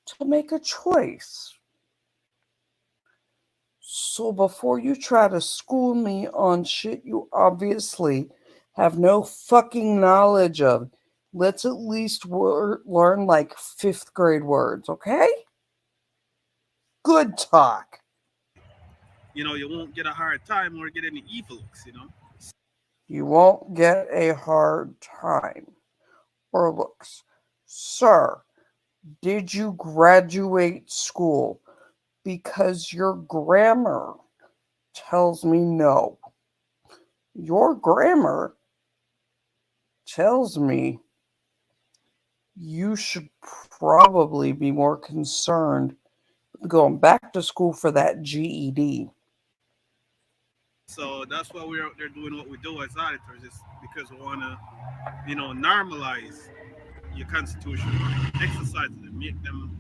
to make a choice. So before you try to school me on shit you obviously have no fucking knowledge of, let's at least learn like 5th grade words, okay? Good talk. You won't get a hard time or get any evil looks, You won't get a hard time or looks. Sir, did you graduate school? Because your grammar tells me no. Your grammar tells me you should probably be more concerned with going back to school for that GED. So that's why we're out there doing what we do as auditors, is because we want to, normalize your constitutional exercises and make them,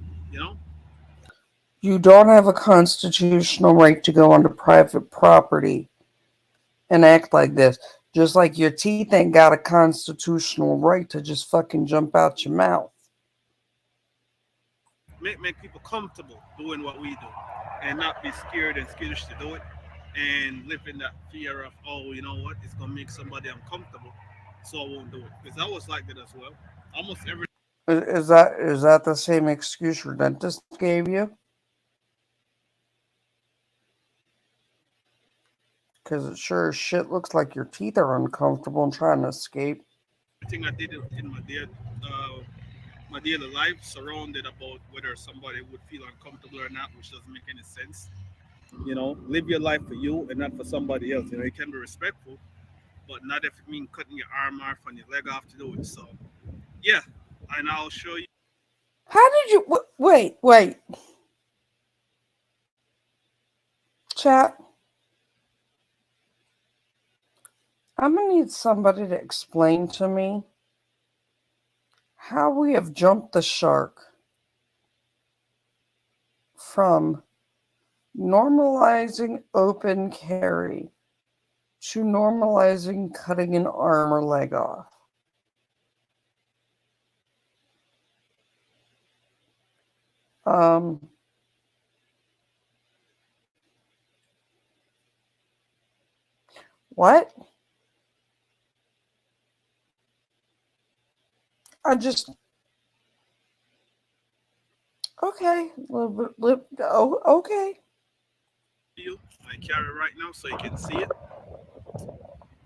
You don't have a constitutional right to go onto private property and act like this. Just like your teeth ain't got a constitutional right to just fucking jump out your mouth. Make people comfortable doing what we do and not be scared and skittish to do it and live in that fear of, oh, you know what, it's going to make somebody uncomfortable, so I won't do it. Because I was like that as well. Almost every... Is that the same excuse your dentist gave you? Because it sure as shit looks like your teeth are uncomfortable and trying to escape. thing I did in my day, my daily life surrounded about whether somebody would feel uncomfortable or not, which doesn't make any sense. Live your life for you and not for somebody else. You can be respectful, but not if it means cutting your arm off and your leg off to do it. So, yeah, and I'll show you. How did you wait? Chat. I'm gonna need somebody to explain to me how we have jumped the shark from normalizing open carry to normalizing cutting an arm or leg off. What? Okay. Okay. I carry it right now so you can see it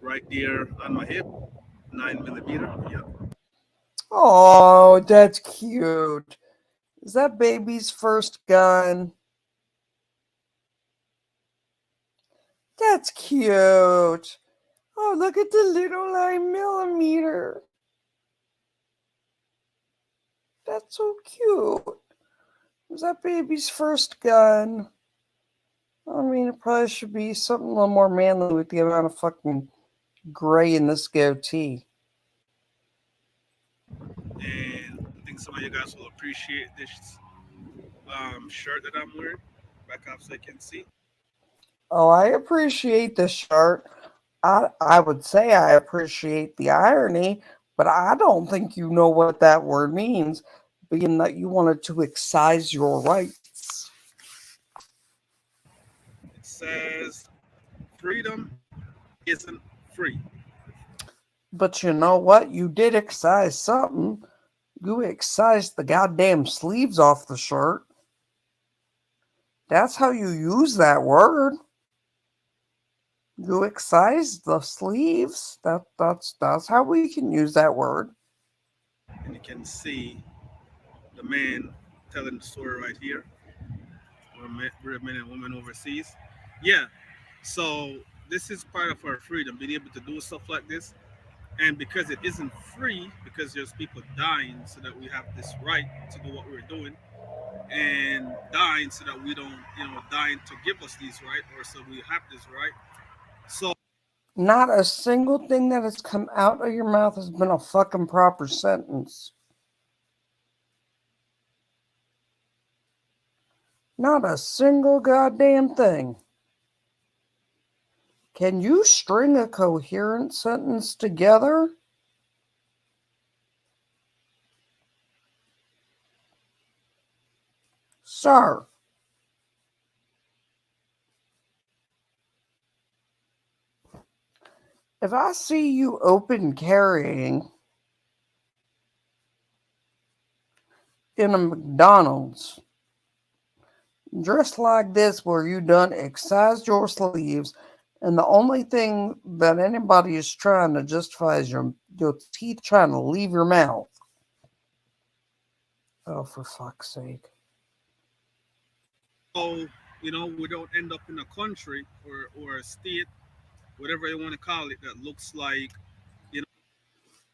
right there on my hip, 9 millimeter. Yeah. Oh, that's cute. Is that baby's first gun? That's cute. Oh, look at the little 9mm. That's so cute. Is that baby's first gun? I mean, it probably should be something a little more manly with the amount of fucking gray in this goatee. And I think some of you guys will appreciate this shirt that I'm wearing. Back up so you can see. Oh, I appreciate this shirt. I would say I appreciate the irony, but I don't think you know what that word means, being that you wanted to excise your rights. It says freedom isn't free. But you know what? You did excise something. You excised the goddamn sleeves off the shirt. That's how you use that word. You excised the sleeves. That's how we can use that word. And you can see the man telling the story right here. We're men and women overseas. Yeah. So this is part of our freedom, being able to do stuff like this. And because it isn't free, because there's people dying so that we have this right to do what we're doing, and dying so that we don't, dying to give us these rights, or so we have this right. So Not a single thing that has come out of your mouth has been a fucking proper sentence. Not a single goddamn thing. Can you string a coherent sentence together? Sir. If I see you open carrying in a McDonald's, dressed like this where you done excised your sleeves, and the only thing that anybody is trying to justify is your teeth trying to leave your mouth. Oh, for fuck's sake. So, we don't end up in a country or a state, whatever you want to call it, that looks like,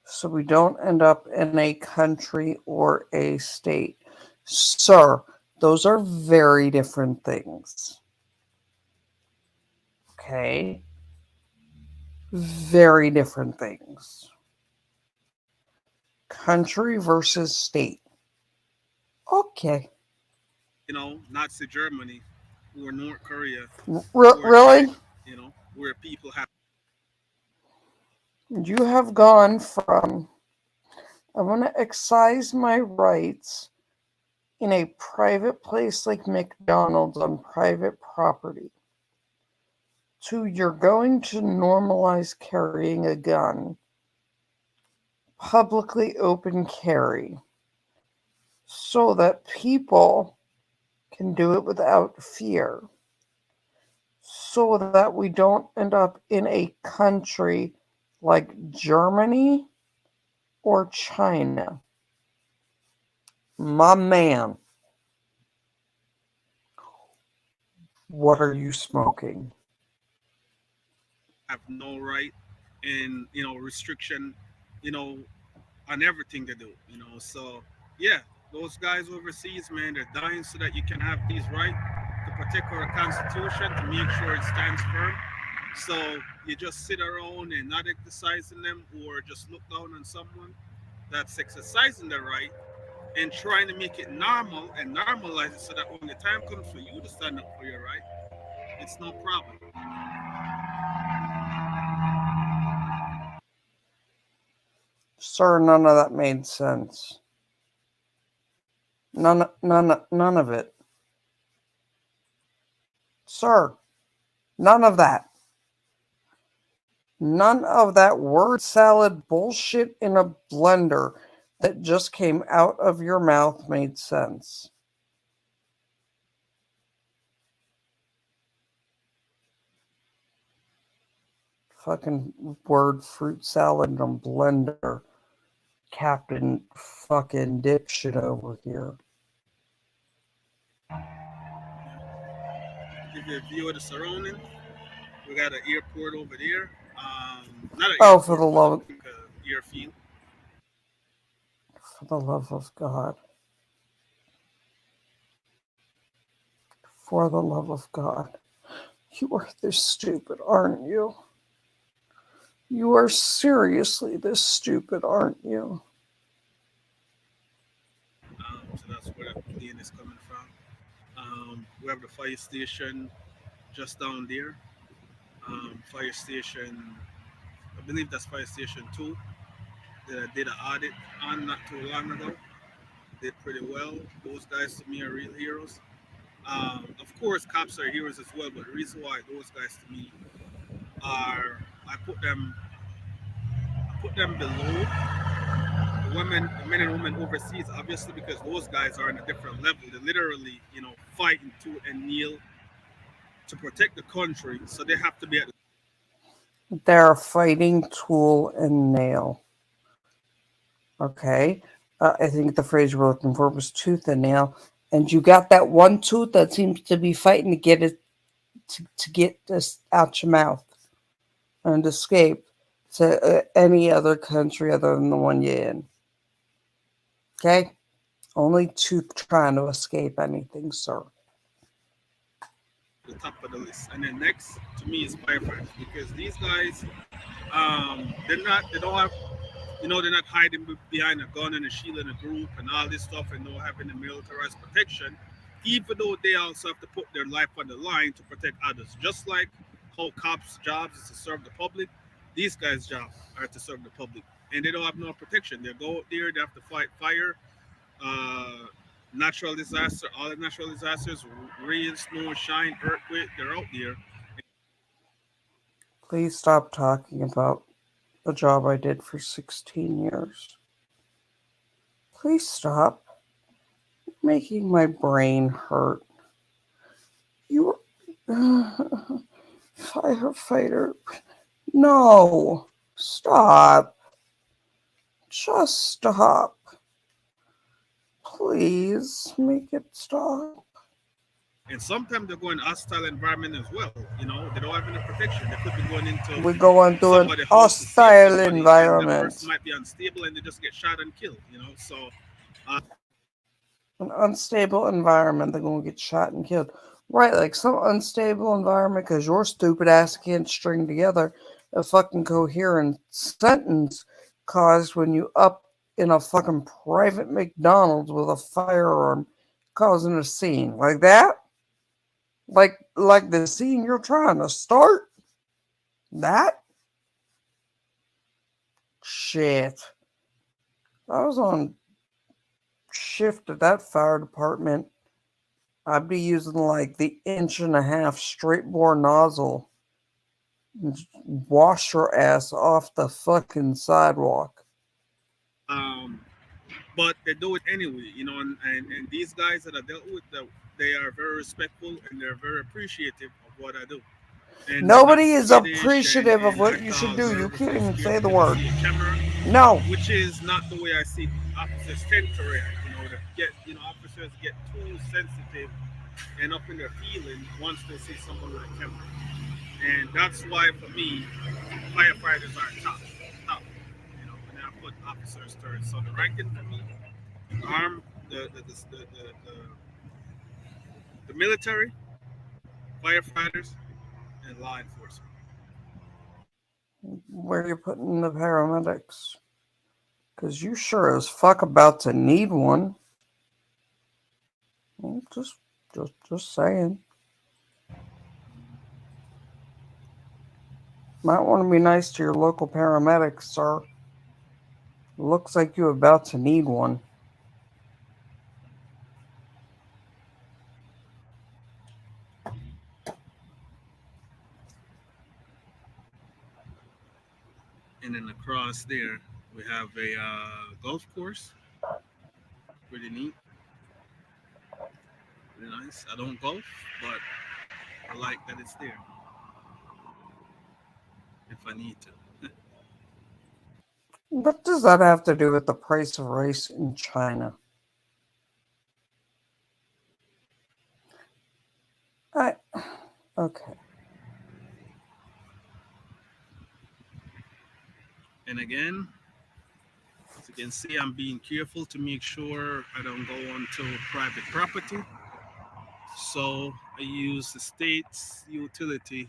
So we don't end up in a country or a state. Sir, those are very different things. Okay? Very different things. Country versus state. Okay. Nazi Germany or North Korea. Really? China, where people have. You have gone from, I want to excise my rights in a private place like McDonald's on private property, to you're going to normalize carrying a gun, publicly open carry, so that people can do it without fear, so that we don't end up in a country like Germany or China. My man, what are you smoking? Have no right and restriction, you know, on everything they do. So yeah, those guys overseas, man, they're dying so that you can have these right to protect our constitution, to make sure it stands firm. So you just sit around and not exercising them, or just look down on someone that's exercising the right and trying to make it normal and normalize it so that when the time comes for you to stand up for your right, it's no problem. Sir, none of that made sense. None of it. Sir, none of that. None of that word salad bullshit in a blender that just came out of your mouth made sense. Fucking word fruit salad in a blender. Captain fucking dipshit over here. Give you a view of the surrounding. We got an airport over there. Not an Oh, airport, for the love, like a airfield. for the love of God. For the love of God. You are this stupid, aren't you? You are seriously this stupid, aren't you? So that's where that plane is coming from. We have the fire station just down there. Fire station, I believe that's fire station 2 that I did an audit on not too long ago. Did pretty well. Those guys to me are real heroes. Of course, cops are heroes as well, but the reason why those guys to me are, I put them below the men and women overseas, obviously, because those guys are on a different level. They're literally, fighting tooth and nail to protect the country. So they have to be at the They're fighting tool and nail. Okay. I think the phrase we're looking for was tooth and nail. And you got that one tooth that seems to be fighting to get it to get this out your mouth and escape to any other country other than the one you're in. Okay? Only tooth trying to escape anything, sir. top of the list. And then next to me is firefighters, because these guys, they don't have, they're not hiding behind a gun and a shield and a group and all this stuff, and not having the militarized protection, even though they also have to put their life on the line to protect others. Just like how cops' jobs is to serve the public, these guys' jobs are to serve the public, and they don't have no protection. They go out there, they have to fight fire, natural disaster, all the natural disasters, rain, snow, shine, earthquake, they're out there. Please stop talking about the job I did for 16 years. Please stop making my brain hurt. You were firefighter. No, stop. Just stop. Please make it stop. And sometimes they go in hostile environment as well. They don't have any protection. They could be going into We go into an hostile environment. And the person might be unstable and they just get shot and killed. So an unstable environment, they're going to get shot and killed. Right, like some unstable environment because your stupid ass can't string together a fucking coherent sentence caused when you up in a fucking private McDonald's with a firearm causing a scene. Like that? Like the scene you're trying to start? That? Shit. I was on shift at that fire department. I'd be using like the 1.5-inch straight bore nozzle and wash your ass off the fucking sidewalk. But they do it anyway, and these guys that I dealt with, they are very respectful and they're very appreciative of what I do. And nobody is appreciative of what you should do. You can't even say the word. Camera, no. Which is not the way I see officers tend to react. officers get too sensitive and up in their feeling once they see someone with a camera. And that's why for me, firefighters are top. And then I put officers third. So the ranking for me, the military, firefighters, and law enforcement. Where you putting the paramedics? Because you sure as fuck about to need one. Well, just saying. Might want to be nice to your local paramedics, sir. Looks like you're about to need one. And then across there, we have a golf course. Pretty neat. Pretty nice. I don't golf, but I like that it's there. If I need to. What does that have to do with the price of rice in China? Okay. And again, as you can see, I'm being careful to make sure I don't go onto private property. So I use the state's utility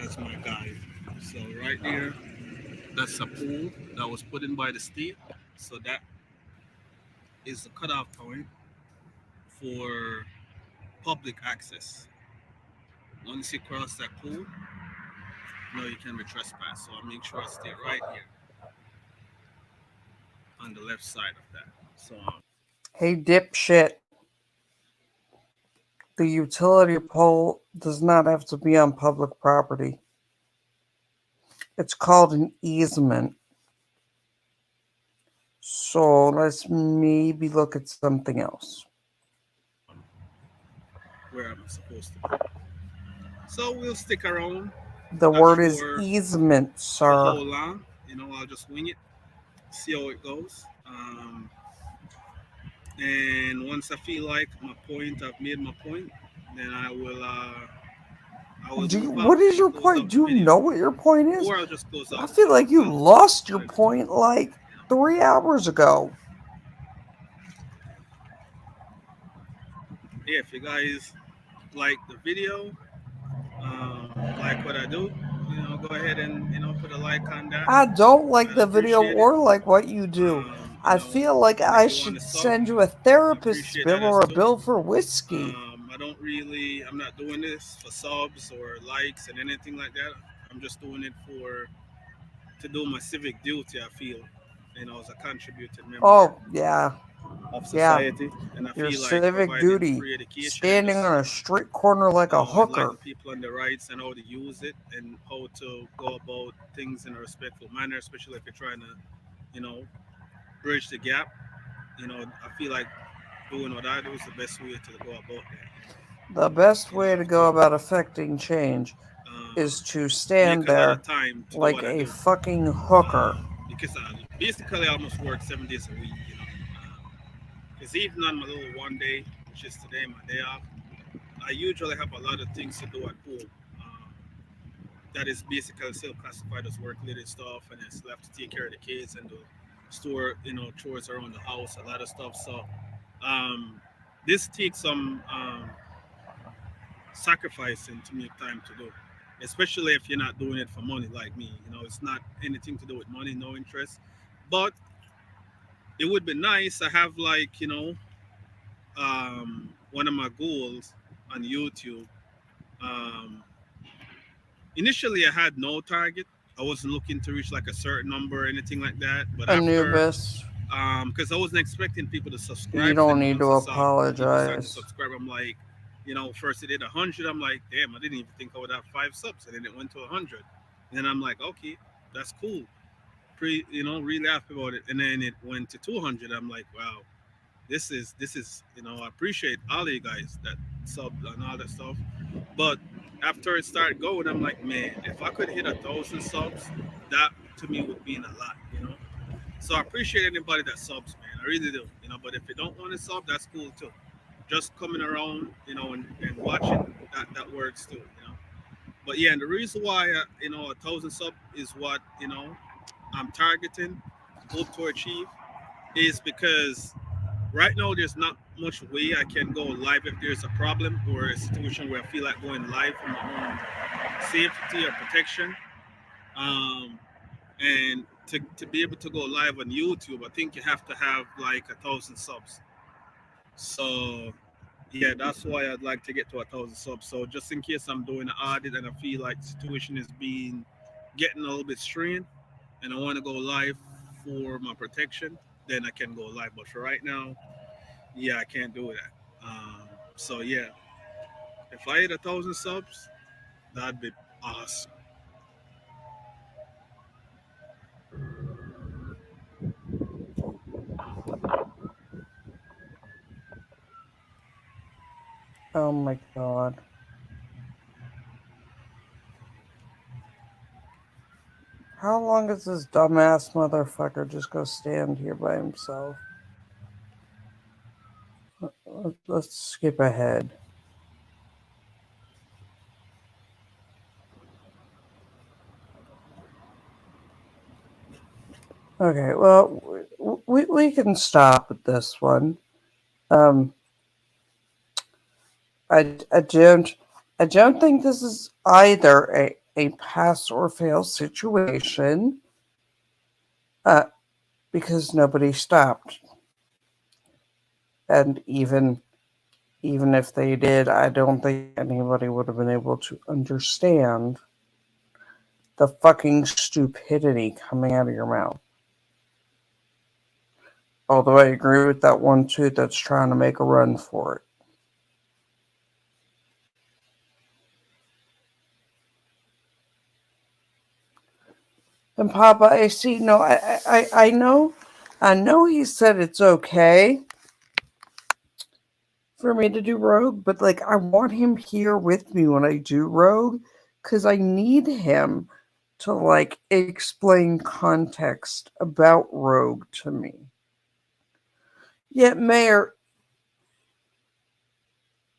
as my guide. So right there, that's a pool that was put in by the state. So that is the cutoff point for public access. Once you cross that pool, you can be trespassed. So I make sure I stay right here on the left side of that. So Hey, dipshit. The utility pole does not have to be on public property. It's called an easement. So let's maybe look at something else. Where am I supposed to be? So we'll stick around. The word is easement, sir. The whole long, I'll just wing it, see how it goes. And once I feel like I've made my point, then I will. What is your point? Do you know what your point is? Or I'll just close out. I feel like you lost your point like 3 hours ago. Yeah, if you guys like the video, like what I do, go ahead and put a like on that. I don't like the video or like what you do. I feel like I should send you a therapist bill or a bill for whiskey. I'm not doing this for subs or likes and anything like that. I'm just doing it to do my civic duty, I feel, as a contributing member of society. And I your feel like civic duty, standing on a street corner like a hooker. Like people on the rights and how to use it and how to go about things in a respectful manner, especially if you're trying to, bridge the gap. I feel like doing what I do is the best way to go about that. The best way to go about affecting change is to stand there like a fucking hooker. Because basically I almost work 7 days a week, because even on my little one day, which is today, my day off, I usually have a lot of things to do at home. That is basically still classified as work-related stuff, and it's left to take care of the kids and do store, chores around the house, a lot of stuff. So this takes some sacrificing to make time to do, especially if you're not doing it for money like me. It's not anything to do with money, no interest. But it would be nice to have one of my goals on YouTube. Initially I had no target. I wasn't looking to reach like a certain number or anything like that. But Anubis, because I wasn't expecting people to subscribe. You don't need to apologize. Subscribe. I'm like, first it did 100. I'm like, damn, I didn't even think I would have 5 subs, and then it went to 100. And then I'm like, okay, that's cool. Really happy about it. And then it went to 200. I'm like, wow, this is I appreciate all of you guys that subbed and all that stuff. But after it started going, I'm like, man, if I could hit 1,000 subs, that to me would mean a lot, So I appreciate anybody that subs, man. I really do. But if you don't want to sub, that's cool too. Just coming around, and watching, that works too. But yeah, and the reason why 1,000 sub is what I'm targeting, hope to achieve, is because right now there's not much way I can go live if there's a problem or a situation where I feel like going live for my own safety or protection. Um, and to be able to go live on YouTube, I think you have to have like 1,000 subs. So yeah, that's why I'd like to get to 1,000 subs. So just in case I'm doing an audit and I feel like the situation is getting a little bit strained, and I want to go live for my protection, then I can go live. But for right now, yeah, I can't do that. So yeah, if I hit 1,000 subs, that'd be awesome. Oh my god. How long is this dumbass motherfucker just go stand here by himself? Let's skip ahead. Okay, well, we can stop at this one. I don't think this is either a pass or fail situation, because nobody stopped, and even if they did, I don't think anybody would have been able to understand the fucking stupidity coming out of your mouth. Although I agree with that one too that's trying to make a run for it. And Papa, I see. No, I know he said it's okay for me to do Rogue, but like I want him here with me when I do Rogue, because I need him to like explain context about Rogue to me. Yeah, Mayor.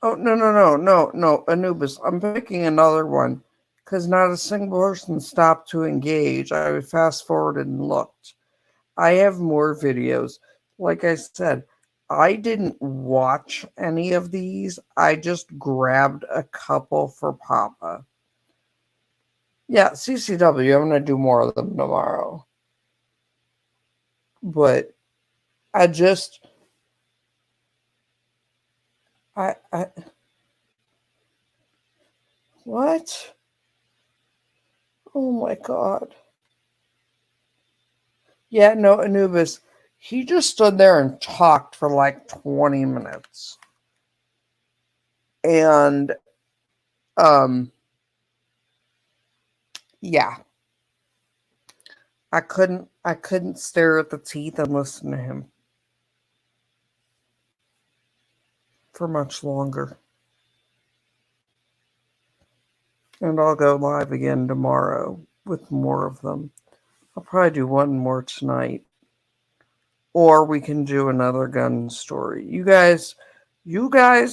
Oh, no, Anubis. I'm picking another one because not a single person stopped to engage. I fast forwarded and looked. I have more videos. Like I said, I didn't watch any of these. I just grabbed a couple for Papa. Yeah, CCW. I'm going to do more of them tomorrow. But I just... I what? Oh my god. Yeah, no, Anubis. He just stood there and talked for like 20 minutes. And, yeah. I couldn't stare at the teeth and listen to him for much longer. And I'll go live again tomorrow with more of them. I'll probably do one more tonight. Or we can do another gun story. You guys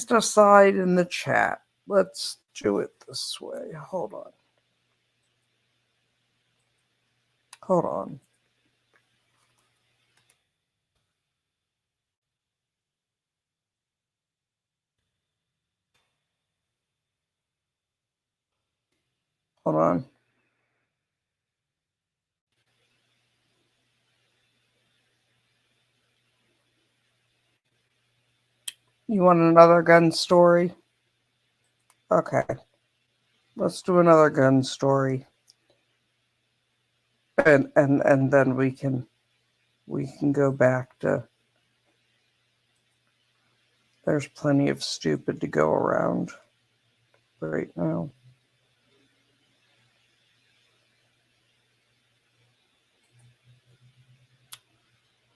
decide in the chat. Let's do it this way. Hold on. Hold on. Hold on. You want another gun story? Okay. Let's do another gun story. And then we can go back to... There's plenty of stupid to go around right now.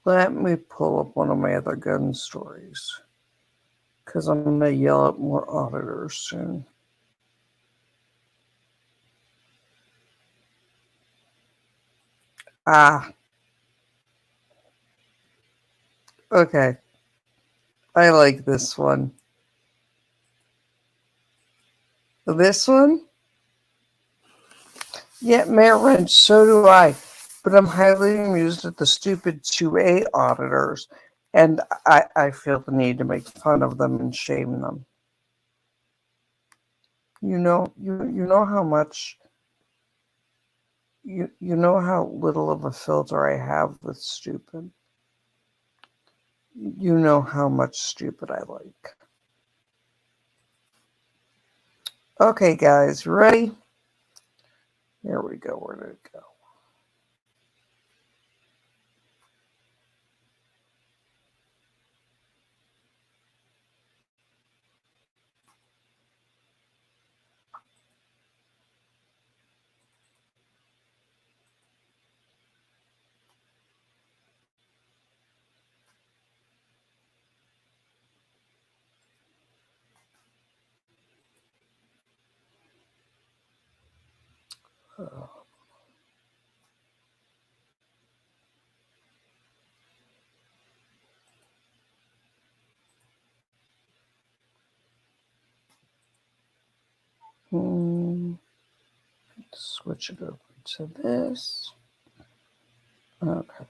Let me pull up one of my other gun stories, because I'm going to yell at more auditors soon. Ah. Okay. I like this one. This one? Yeah, Mayor Wrench, so do I. But I'm highly amused at the stupid 2A auditors, and I feel the need to make fun of them and shame them. You know how much you know how little of a filter I have with stupid. You know how much stupid I like. Okay, guys, ready? Here we go. Where did it go? Switch it over to this. Okay.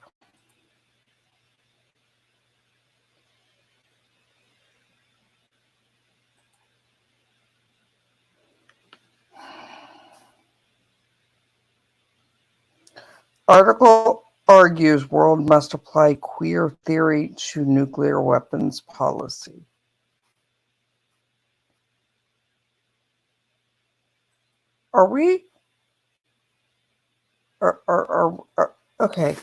Article argues world must apply queer theory to nuclear weapons policy. Are we? Okay.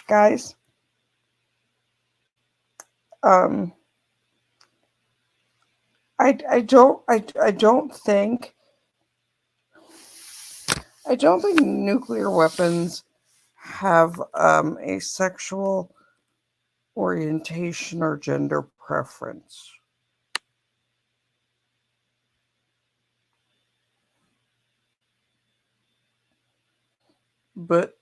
Guys. I don't think nuclear weapons have a sexual orientation or gender preference. But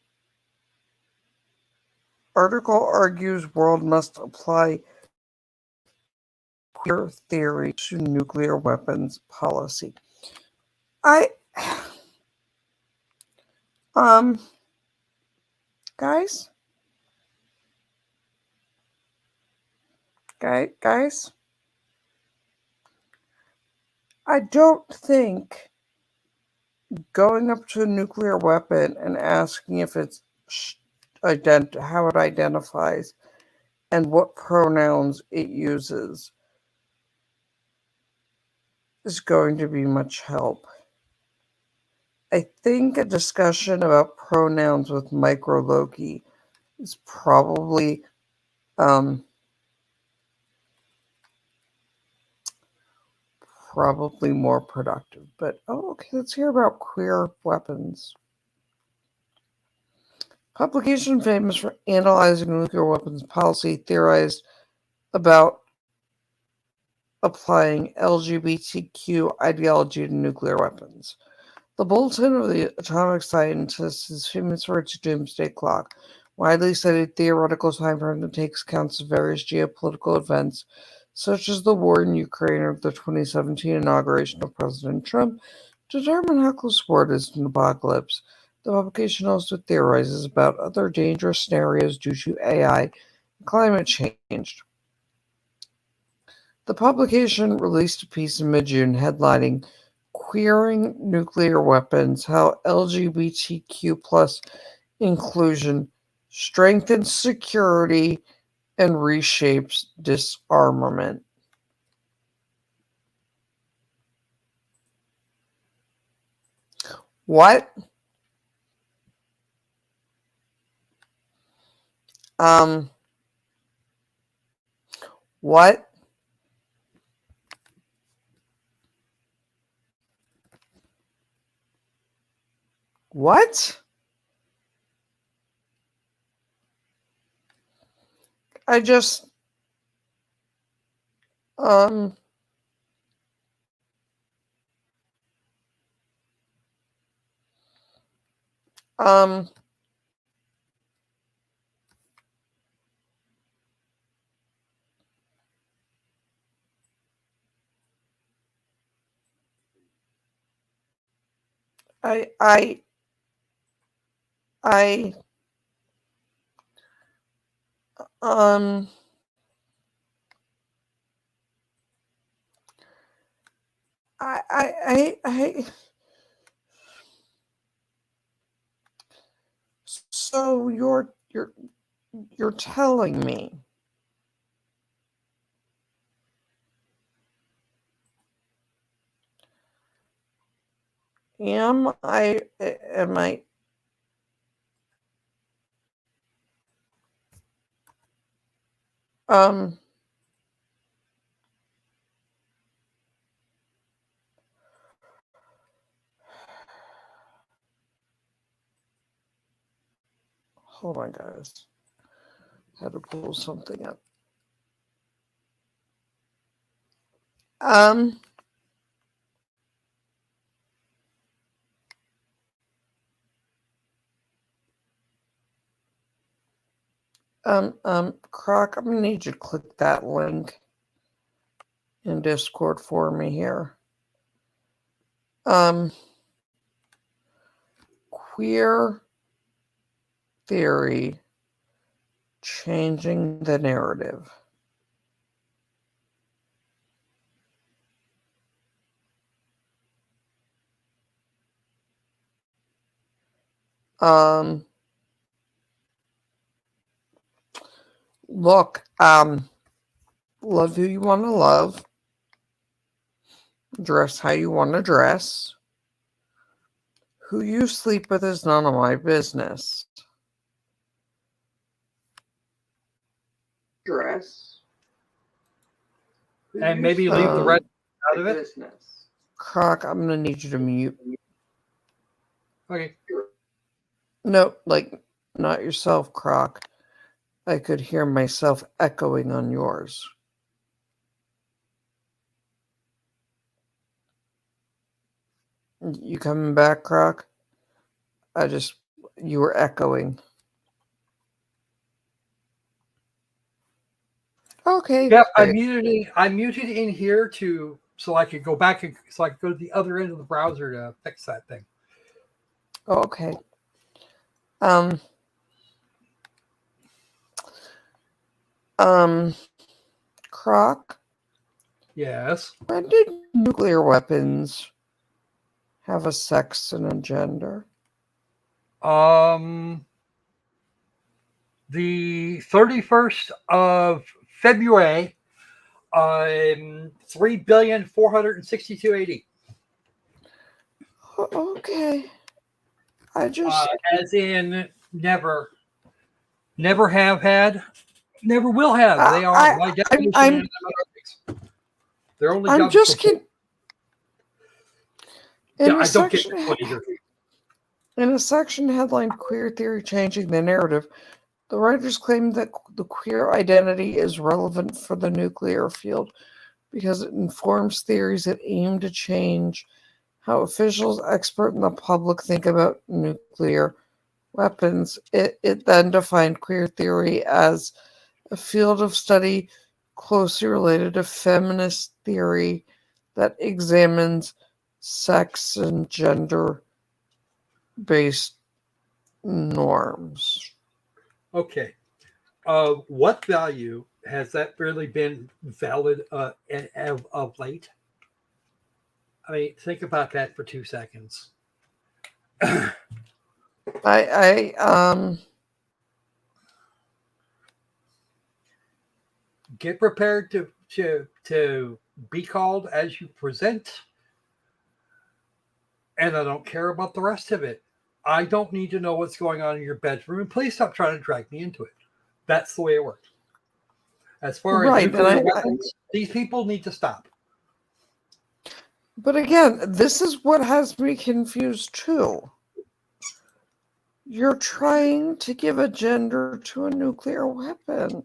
article argues world must apply queer theory to nuclear weapons policy. Guys, I don't think going up to a nuclear weapon and asking if it's how it identifies and what pronouns it uses is going to be much help. I think a discussion about pronouns with Micro Loki is probably more productive. But okay, let's hear about queer weapons. Publication famous for analyzing nuclear weapons policy theorized about applying LGBTQ ideology to nuclear weapons. The Bulletin of the Atomic Scientists is famous for its doomsday clock, widely cited theoretical timeframe that takes accounts of various geopolitical events, such as the war in Ukraine or the 2017 inauguration of President Trump, to determine how close the world is to an apocalypse. The publication also theorizes about other dangerous scenarios due to AI and climate change. The publication released a piece in mid-June headlining Queering Nuclear Weapons, How LGBTQ+ Inclusion Strengthens Security and Reshapes Disarmament. What? What? What? I just I um I so you're telling me am I um hold on guys. Had to pull something up. Um Croc, I'm gonna need you to click that link in Discord for me here. Queer theory changing the narrative. Look, love who you want to love, dress how you want to dress. Who you sleep with is none of my business. Dress. And maybe leave the rest out of it. Business. Croc, I'm gonna need you to mute. Okay. No, like not yourself, Croc. I could hear myself echoing on yours. You coming back, Croc? You were echoing. Okay. Yep, great. I muted in here so I could go back so I could go to the other end of the browser to fix that thing. Okay. Croc, Yes. when did nuclear weapons have a sex and a gender? The 31st of February, 3,462,080. Okay. I just as in never have had, never will have. They are by definition. They're only. I'm just kidding. Yeah, I don't get this one either. In a section headlined "Queer Theory Changing the Narrative," the writers claim that the queer identity is relevant for the nuclear field because it informs theories that aim to change how officials, experts, and the public think about nuclear weapons. It then defined queer theory as a field of study closely related to feminist theory that examines sex and gender-based norms. Okay. What value has that really been valid of late? I mean, think about that for 2 seconds. Get prepared to be called as you present, and I don't care about the rest of it. I don't need to know what's going on in your bedroom, and please stop trying to drag me into it. That's the way it works. As far as nuclear weapons, these people need to stop. But again, this is what has me confused too. You're trying to give a gender to a nuclear weapon.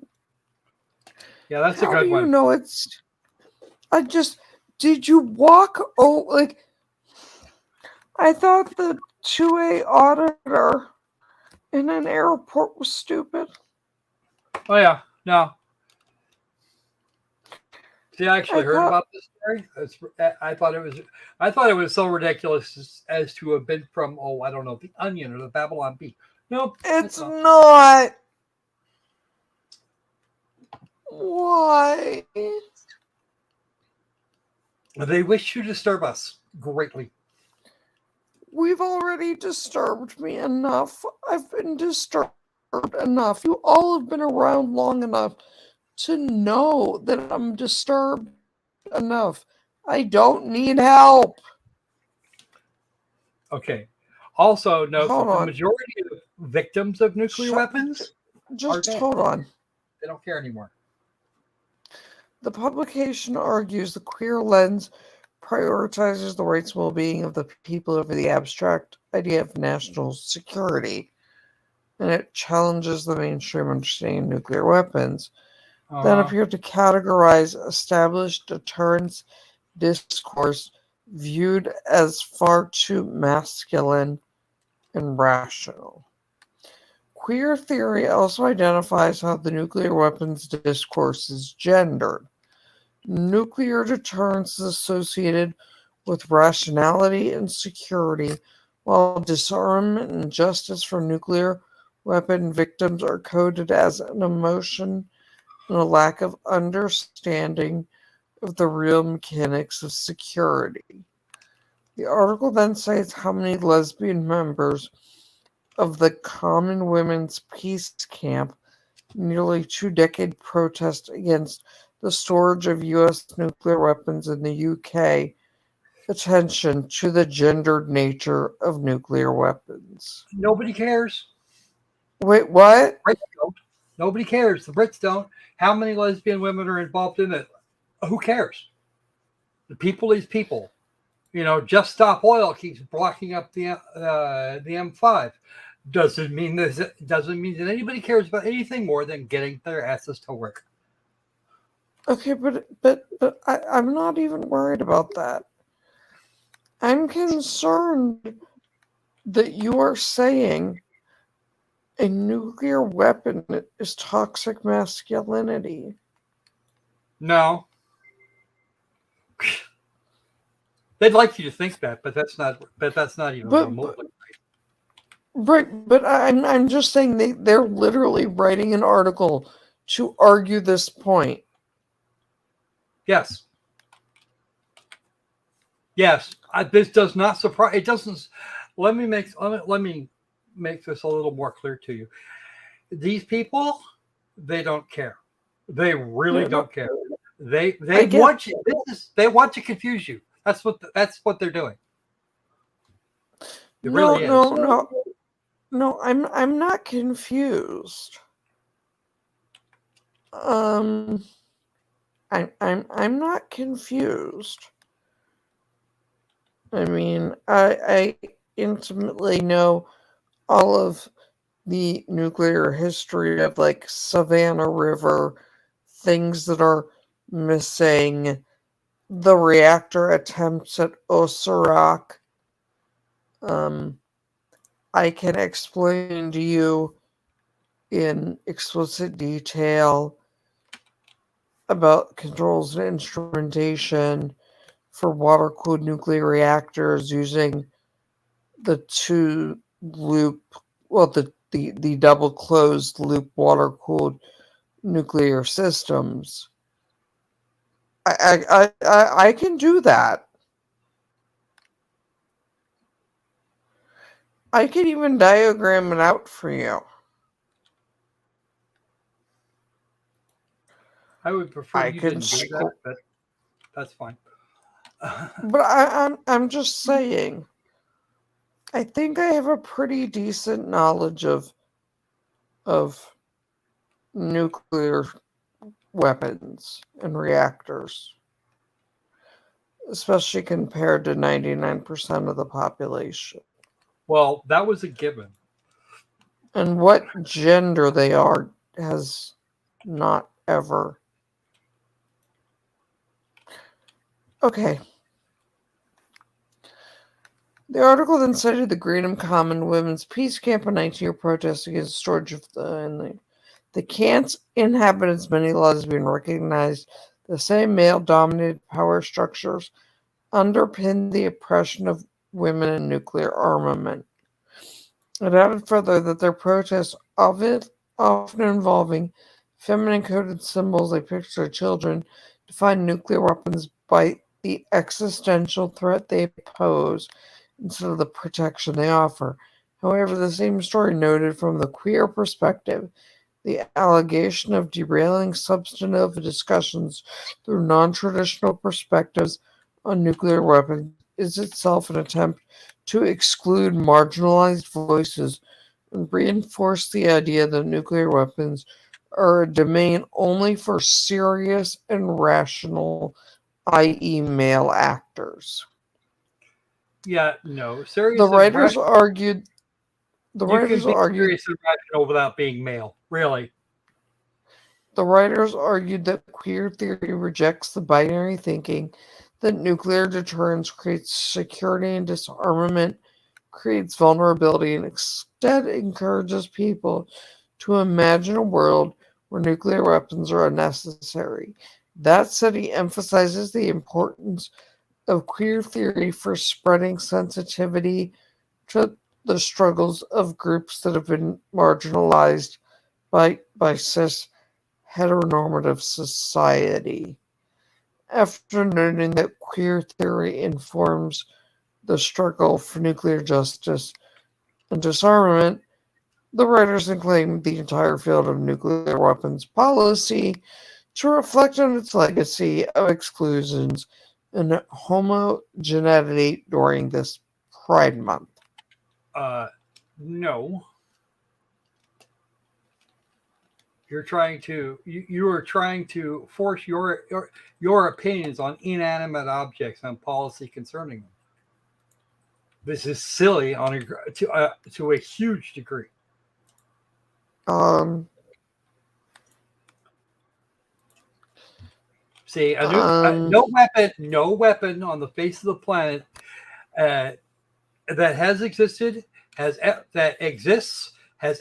Yeah, that's a good one. How do you know it's... Did you walk... I thought the 2A auditor in an airport was stupid. Oh, yeah. No. See, I actually heard about this story. I thought it was so ridiculous as to have been from, I don't know, The Onion or the Babylon Bee. Nope. It's not. Why? They wish to disturb us greatly. We've already disturbed me enough. I've been disturbed enough. You all have been around long enough to know that I'm disturbed enough. I don't need help. Okay. Also, note Hold that the on. majority of victims of nuclear weapons just hold on. They don't care anymore. The publication argues the queer lens prioritizes the rights and well-being of the people over the abstract idea of national security, and it challenges the mainstream understanding of nuclear weapons. Then appeared to categorize established deterrence discourse viewed as far too masculine and rational. Queer theory also identifies how the nuclear weapons discourse is gendered. Nuclear deterrence is associated with rationality and security, while disarmament and justice for nuclear weapon victims are coded as an emotion and a lack of understanding of the real mechanics of security. The article then cites how many lesbian members of the Common Women's Peace Camp nearly 2-decade protest against the storage of U.S. nuclear weapons in the UK attention to the gendered nature of nuclear weapons. Nobody cares. Wait, what? Brits don't. Nobody cares. The Brits don't. How many lesbian women are involved in it? Who cares? The people is people. Just Stop Oil keeps blocking up the M5. Doesn't mean that anybody cares about anything more than getting their asses to work. Okay, but I'm not even worried about that. I'm concerned that you are saying a nuclear weapon is toxic masculinity. No. They'd like you to think that, but that's not even remotely right. But I'm just saying they're literally writing an article to argue this point. Yes. This does not surprise. It doesn't. Let me make this a little more clear to you. These people, they don't care. They really don't care. They want you. They want to confuse you. That's what they're doing. It really is. No. I'm not confused. I'm not confused. I mean, I intimately know all of the nuclear history of like Savannah River, things that are missing, the reactor attempts at Osirak. I can explain to you in explicit detail about controls and instrumentation for water-cooled nuclear reactors using the the double closed loop water-cooled nuclear systems. I can do that. I can even diagram it out for you. I would prefer you didn't do that, but that's fine. But I'm just saying, I think I have a pretty decent knowledge of nuclear weapons and reactors, especially compared to 99% of the population. Well, that was a given. And what gender they are has not ever. Okay. The article then cited the Greenham Common Women's Peace Camp, a 19-year protest against storage of the camps inhabitants. Many lesbian recognized The same male-dominated power structures underpin the oppression of women in nuclear armament. It added further that their protests, often involving feminine-coded symbols like pictures of children, define nuclear weapons by the existential threat they pose instead of the protection they offer. However, the same story noted from the queer perspective, the allegation of derailing substantive discussions through non-traditional perspectives on nuclear weapons is itself an attempt to exclude marginalized voices and reinforce the idea that nuclear weapons are a domain only for serious and rational, i.e., male actors. Yeah, no. Serious The and writers rational. argued. The You can writers be argued. serious and rational without being male. Really. The writers argued that queer theory rejects the binary thinking that nuclear deterrence creates security and disarmament, creates vulnerability, and instead encourages people to imagine a world where nuclear weapons are unnecessary. That said, he emphasizes the importance of queer theory for spreading sensitivity to the struggles of groups that have been marginalized by cis heteronormative society. After noting that queer theory informs the struggle for nuclear justice and disarmament, the writers claimed the entire field of nuclear weapons policy to reflect on its legacy of exclusions and homogeneity during this Pride Month. No. You are trying to force your opinions on inanimate objects and policy concerning them. This is silly to a huge degree. See, no weapon on the face of the planet that has existed, has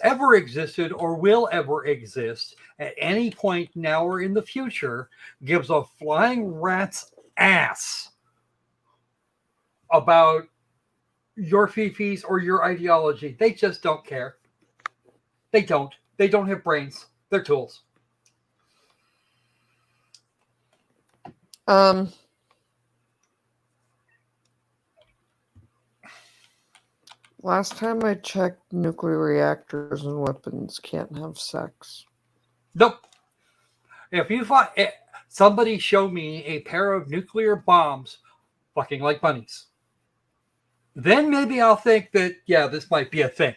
ever existed, or will ever exist at any point now or in the future gives a flying rat's ass about your fifis or your ideology. They just don't care. They don't have brains. They're tools. Last time I checked, nuclear reactors and weapons can't have sex. Nope. If you find somebody show me a pair of nuclear bombs fucking like bunnies, then maybe I'll think that, yeah, this might be a thing.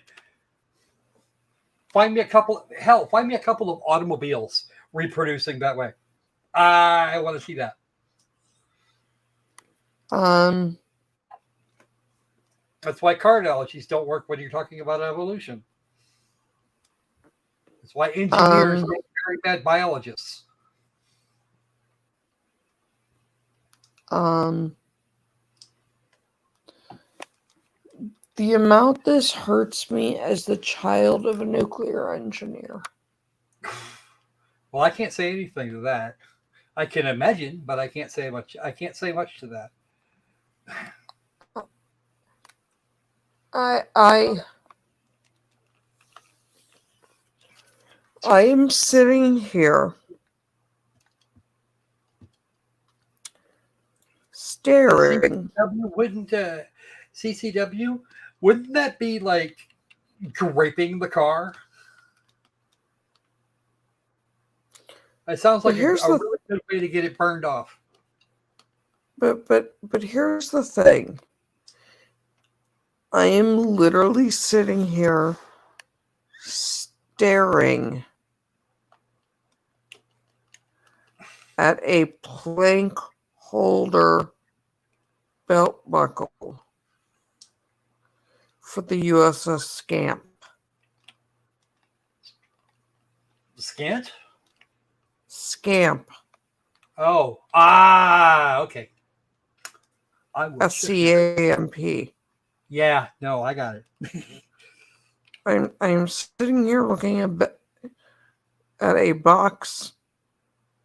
Find me a couple of automobiles reproducing that way. I want to see that. That's why car analogies don't work when you're talking about evolution. That's why engineers make very bad biologists. The amount this hurts me as the child of a nuclear engineer. Well, I can't say anything to that. I can imagine, but I can't say much. I can't say much to that. I am sitting here staring. CCW, wouldn't that be like draping the car? It sounds like a really good way to get it burned off. But here's the thing. I am literally sitting here staring at a plank holder belt buckle for the USS Scamp. Scant? Scamp. Oh, okay. SCAMP. Yeah, no, I got it. I'm sitting here looking at a box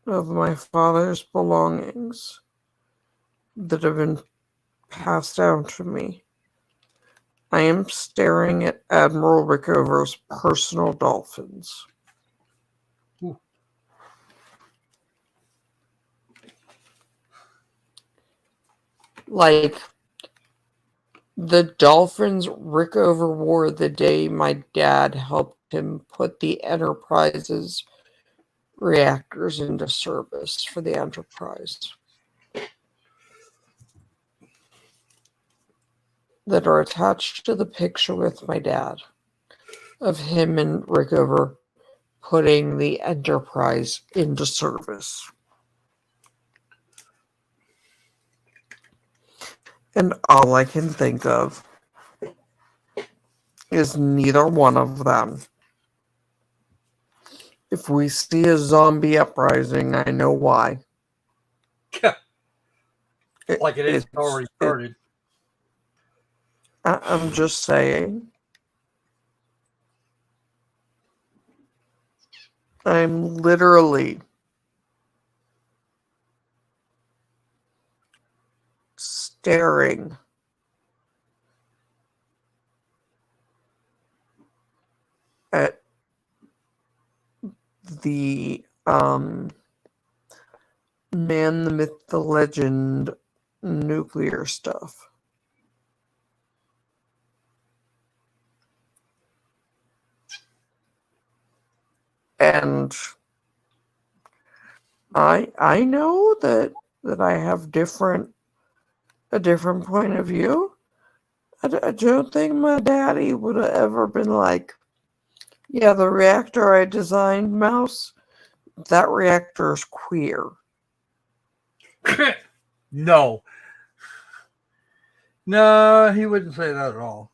of my father's belongings that have been passed down to me. I am staring at Admiral Rickover's personal dolphins. Ooh. Like the dolphins Rickover wore the day my dad helped him put the Enterprise's reactors into service for the Enterprise. That are attached to the picture with my dad of him and Rickover putting the Enterprise into service. And all I can think of is neither one of them. If we see a zombie uprising, I know why. Like it is already started. I'm just saying. I'm literally staring at the man, the myth, the legend nuclear stuff. And I know that I have a different point of view. I don't think my daddy would have ever been like, yeah, the reactor I designed, Mouse, that reactor is queer. No, he wouldn't say that at all.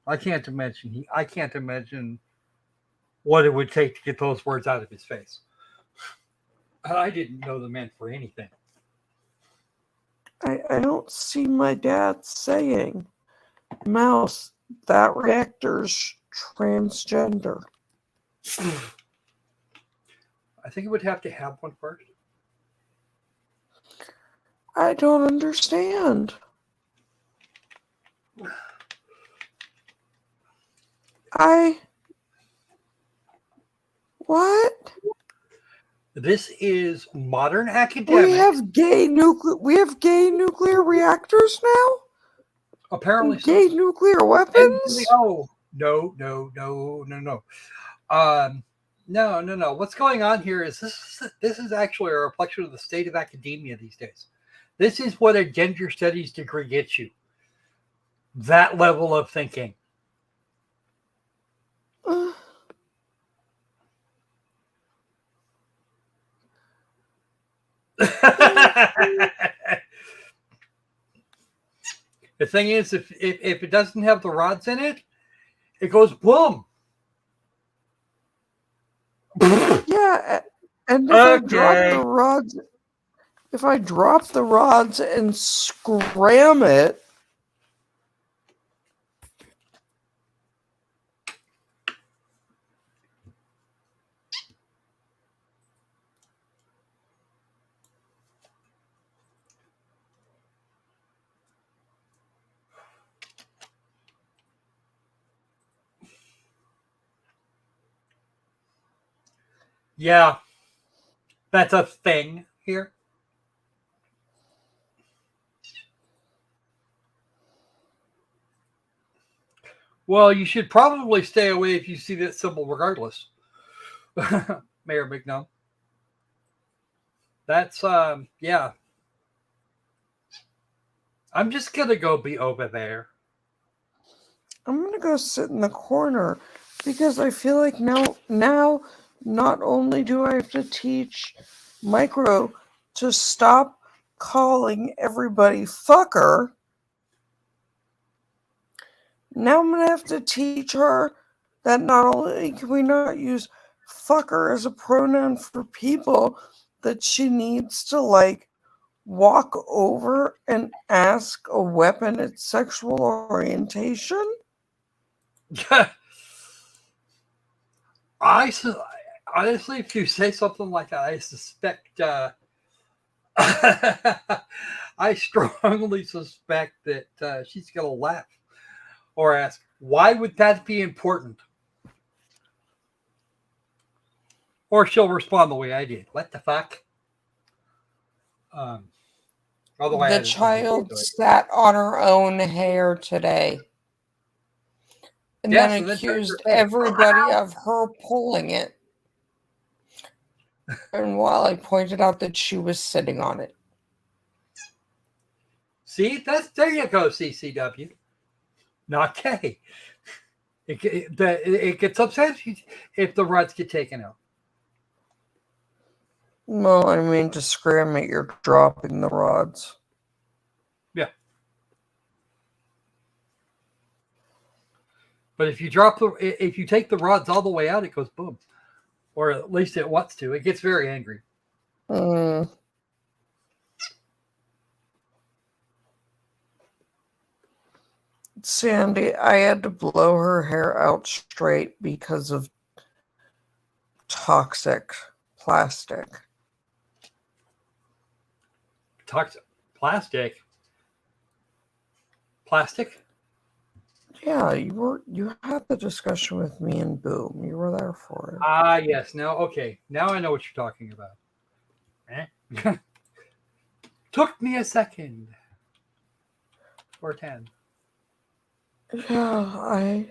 I can't imagine what it would take to get those words out of his face. I didn't know the man for anything. I don't see my dad saying, Mouse, that reactor's transgender. I think it would have to have one first. I don't understand. What? This is modern academics. We have gay nuclear reactors now? Apparently, gay nuclear weapons? No. No. What's going on here is this is actually a reflection of the state of academia these days. This is what a gender studies degree gets you. That level of thinking. The thing is, if it doesn't have the rods in it, it goes boom. Yeah, and if I drop the rods and scram it, yeah, that's a thing here. Well, you should probably stay away if you see that symbol regardless. Mayor McNum. That's, yeah. I'm just going to go be over there. I'm going to go sit in the corner because I feel like now not only do I have to teach Micro to stop calling everybody fucker, now I'm going to have to teach her that not only can we not use fucker as a pronoun for people, that she needs to, like, walk over and ask a weapon its sexual orientation? I Honestly, if you say something like that, I suspect, I strongly suspect that she's going to laugh or ask, why would that be important? Or she'll respond the way I did. What the fuck? The child sat on her own hair today. And then accused everybody of her pulling it. And while I pointed out that she was sitting on it. See, there you go, CCW. Not K. It gets upset if the rods get taken out. Well, I mean, to scram it, you're dropping the rods. Yeah. But if you take the rods all the way out, it goes boom. Or at least it wants to. It gets very angry. Sandy, I had to blow her hair out straight because of toxic plastic. Toxic plastic? Plastic? Yeah, you had the discussion with me and Boom. You were there for it. Ah, yes. Now I know what you're talking about. Took me a second. Or 10. Yeah,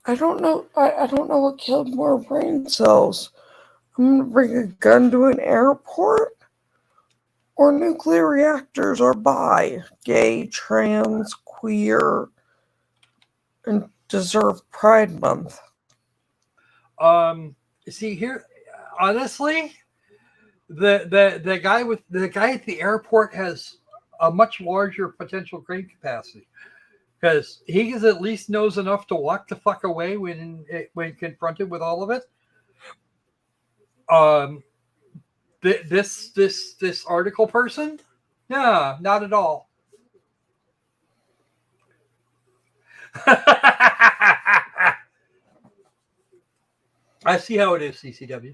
I don't know. I don't know what killed more brain cells. I'm gonna bring a gun to an airport, or nuclear reactors, or bi, gay, trans, queer, and deserve Pride Month. See here, honestly, the guy at the airport has a much larger potential brain capacity. Because he at least knows enough to walk the fuck away when confronted with all of it. This article person, no, not at all. I see how it is, CCW.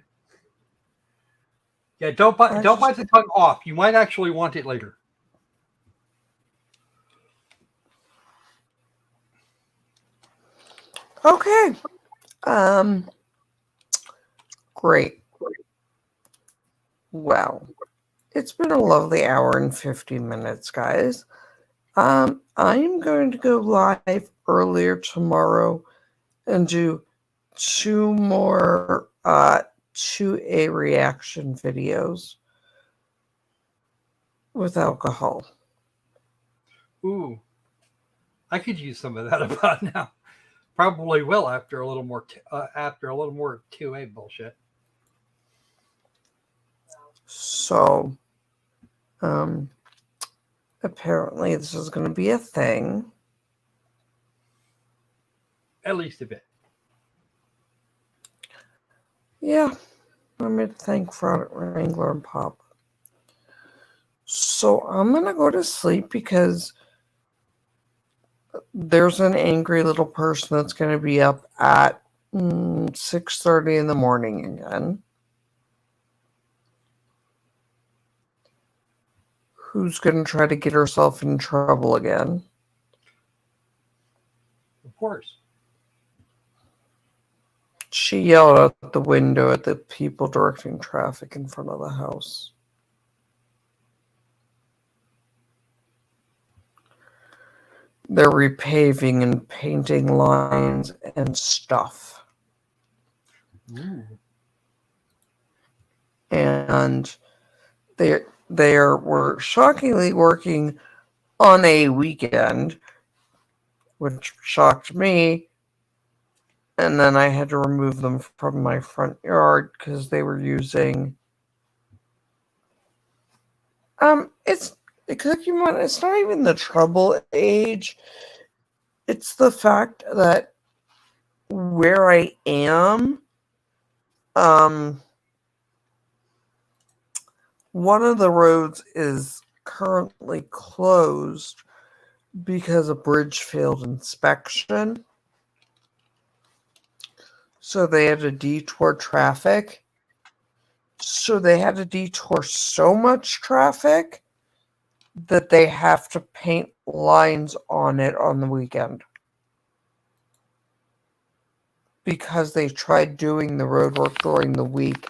Yeah, don't bite the tongue off. You might actually want it later. Okay. Great. Well, it's been a lovely hour and 50 minutes, guys. I'm going to go live earlier tomorrow and do 2 more 2A reaction videos with alcohol. Ooh, I could use some of that about now. Probably will after a little more 2A bullshit. So, apparently this is going to be a thing. At least a bit. Yeah, I'm going to thank Fraud Wrangler and Pop. So I'm going to go to sleep because there's an angry little person that's going to be up at 6:30 in the morning again. Who's going to try to get herself in trouble again? Of course. She yelled out the window at the people directing traffic in front of the house. They're repaving and painting lines and stuff. Ooh. And were shockingly working on a weekend, which shocked me. And then I had to remove them from my front yard because they were using it's not even the trouble age. It's the fact that where I am, one of the roads is currently closed because a bridge failed inspection. So they had to detour traffic. So they had to detour so much traffic that they have to paint lines on it on the weekend. Because they tried doing the road work during the week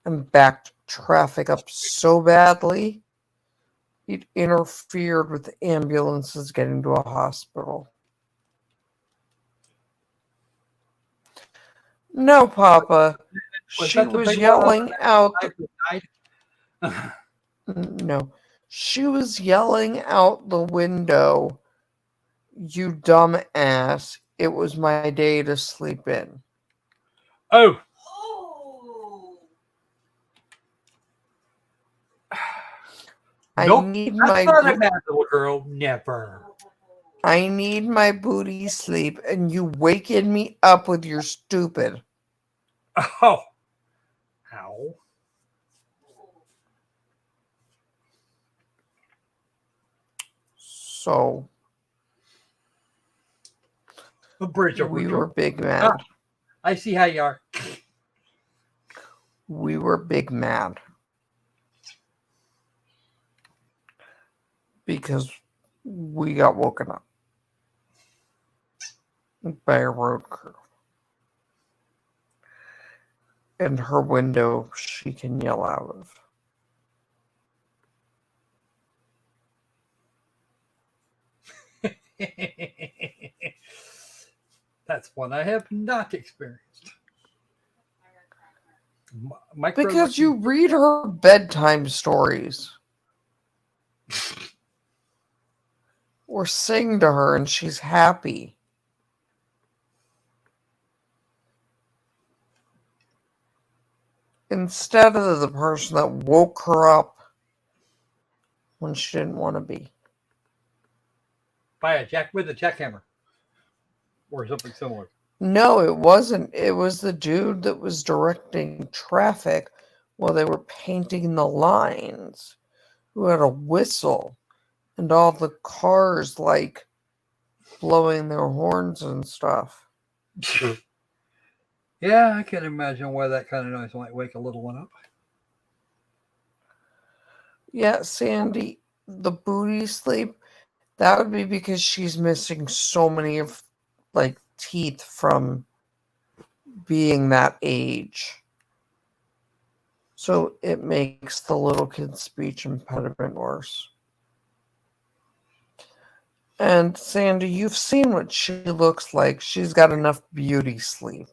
and backed traffic up so badly, it interfered with ambulances getting to a hospital. No, Papa. She was yelling out. No. She was yelling out the window, "You dumb ass. It was my day to sleep in." Oh. Nope, need that's my not a bad little girl. Never. I need my booty sleep, and you waking me up with your stupid. Oh. Ow. So A bridge over we were big mad. I see how you are. We were big mad. Because we got woken up by a road crew. And her window she can yell out of. That's one I have not experienced. Because you read her bedtime stories. Or sing to her and she's happy. Instead of the person that woke her up when she didn't want to be. By a jackhammer. Or something similar. No, it wasn't. It was the dude that was directing traffic while they were painting the lines, who had a whistle and all the cars like blowing their horns and stuff. Yeah, I can imagine why that kind of noise might wake a little one up. Yeah, Sandy, the booty sleep, that would be because she's missing so many of like teeth from being that age. So it makes the little kid's speech impediment worse. And Sandy, you've seen what she looks like. She's got enough beauty sleep.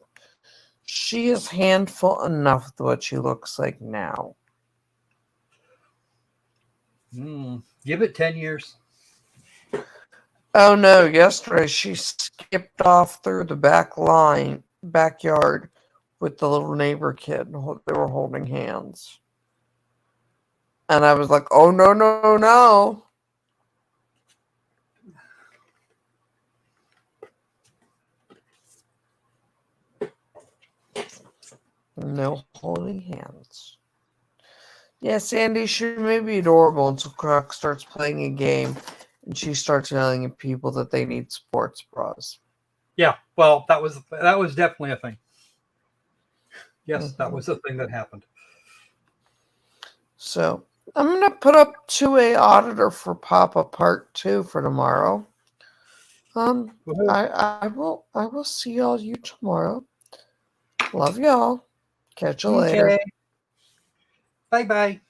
She is handful enough with what she looks like now. Give it 10 years. Oh no, yesterday she skipped off through the backyard with the little neighbor kid. They were holding hands. And I was like, oh no, no, no. No holding hands. Yeah, Sandy, she may be adorable until Croc starts playing a game and she starts yelling at people that they need sports bras. Yeah, well, that was definitely a thing. Yes, that was a thing that happened. So I'm gonna put up 2A Auditor for Papa Part 2 for tomorrow. I will see all you tomorrow. Love y'all. Catch you later. Bye bye.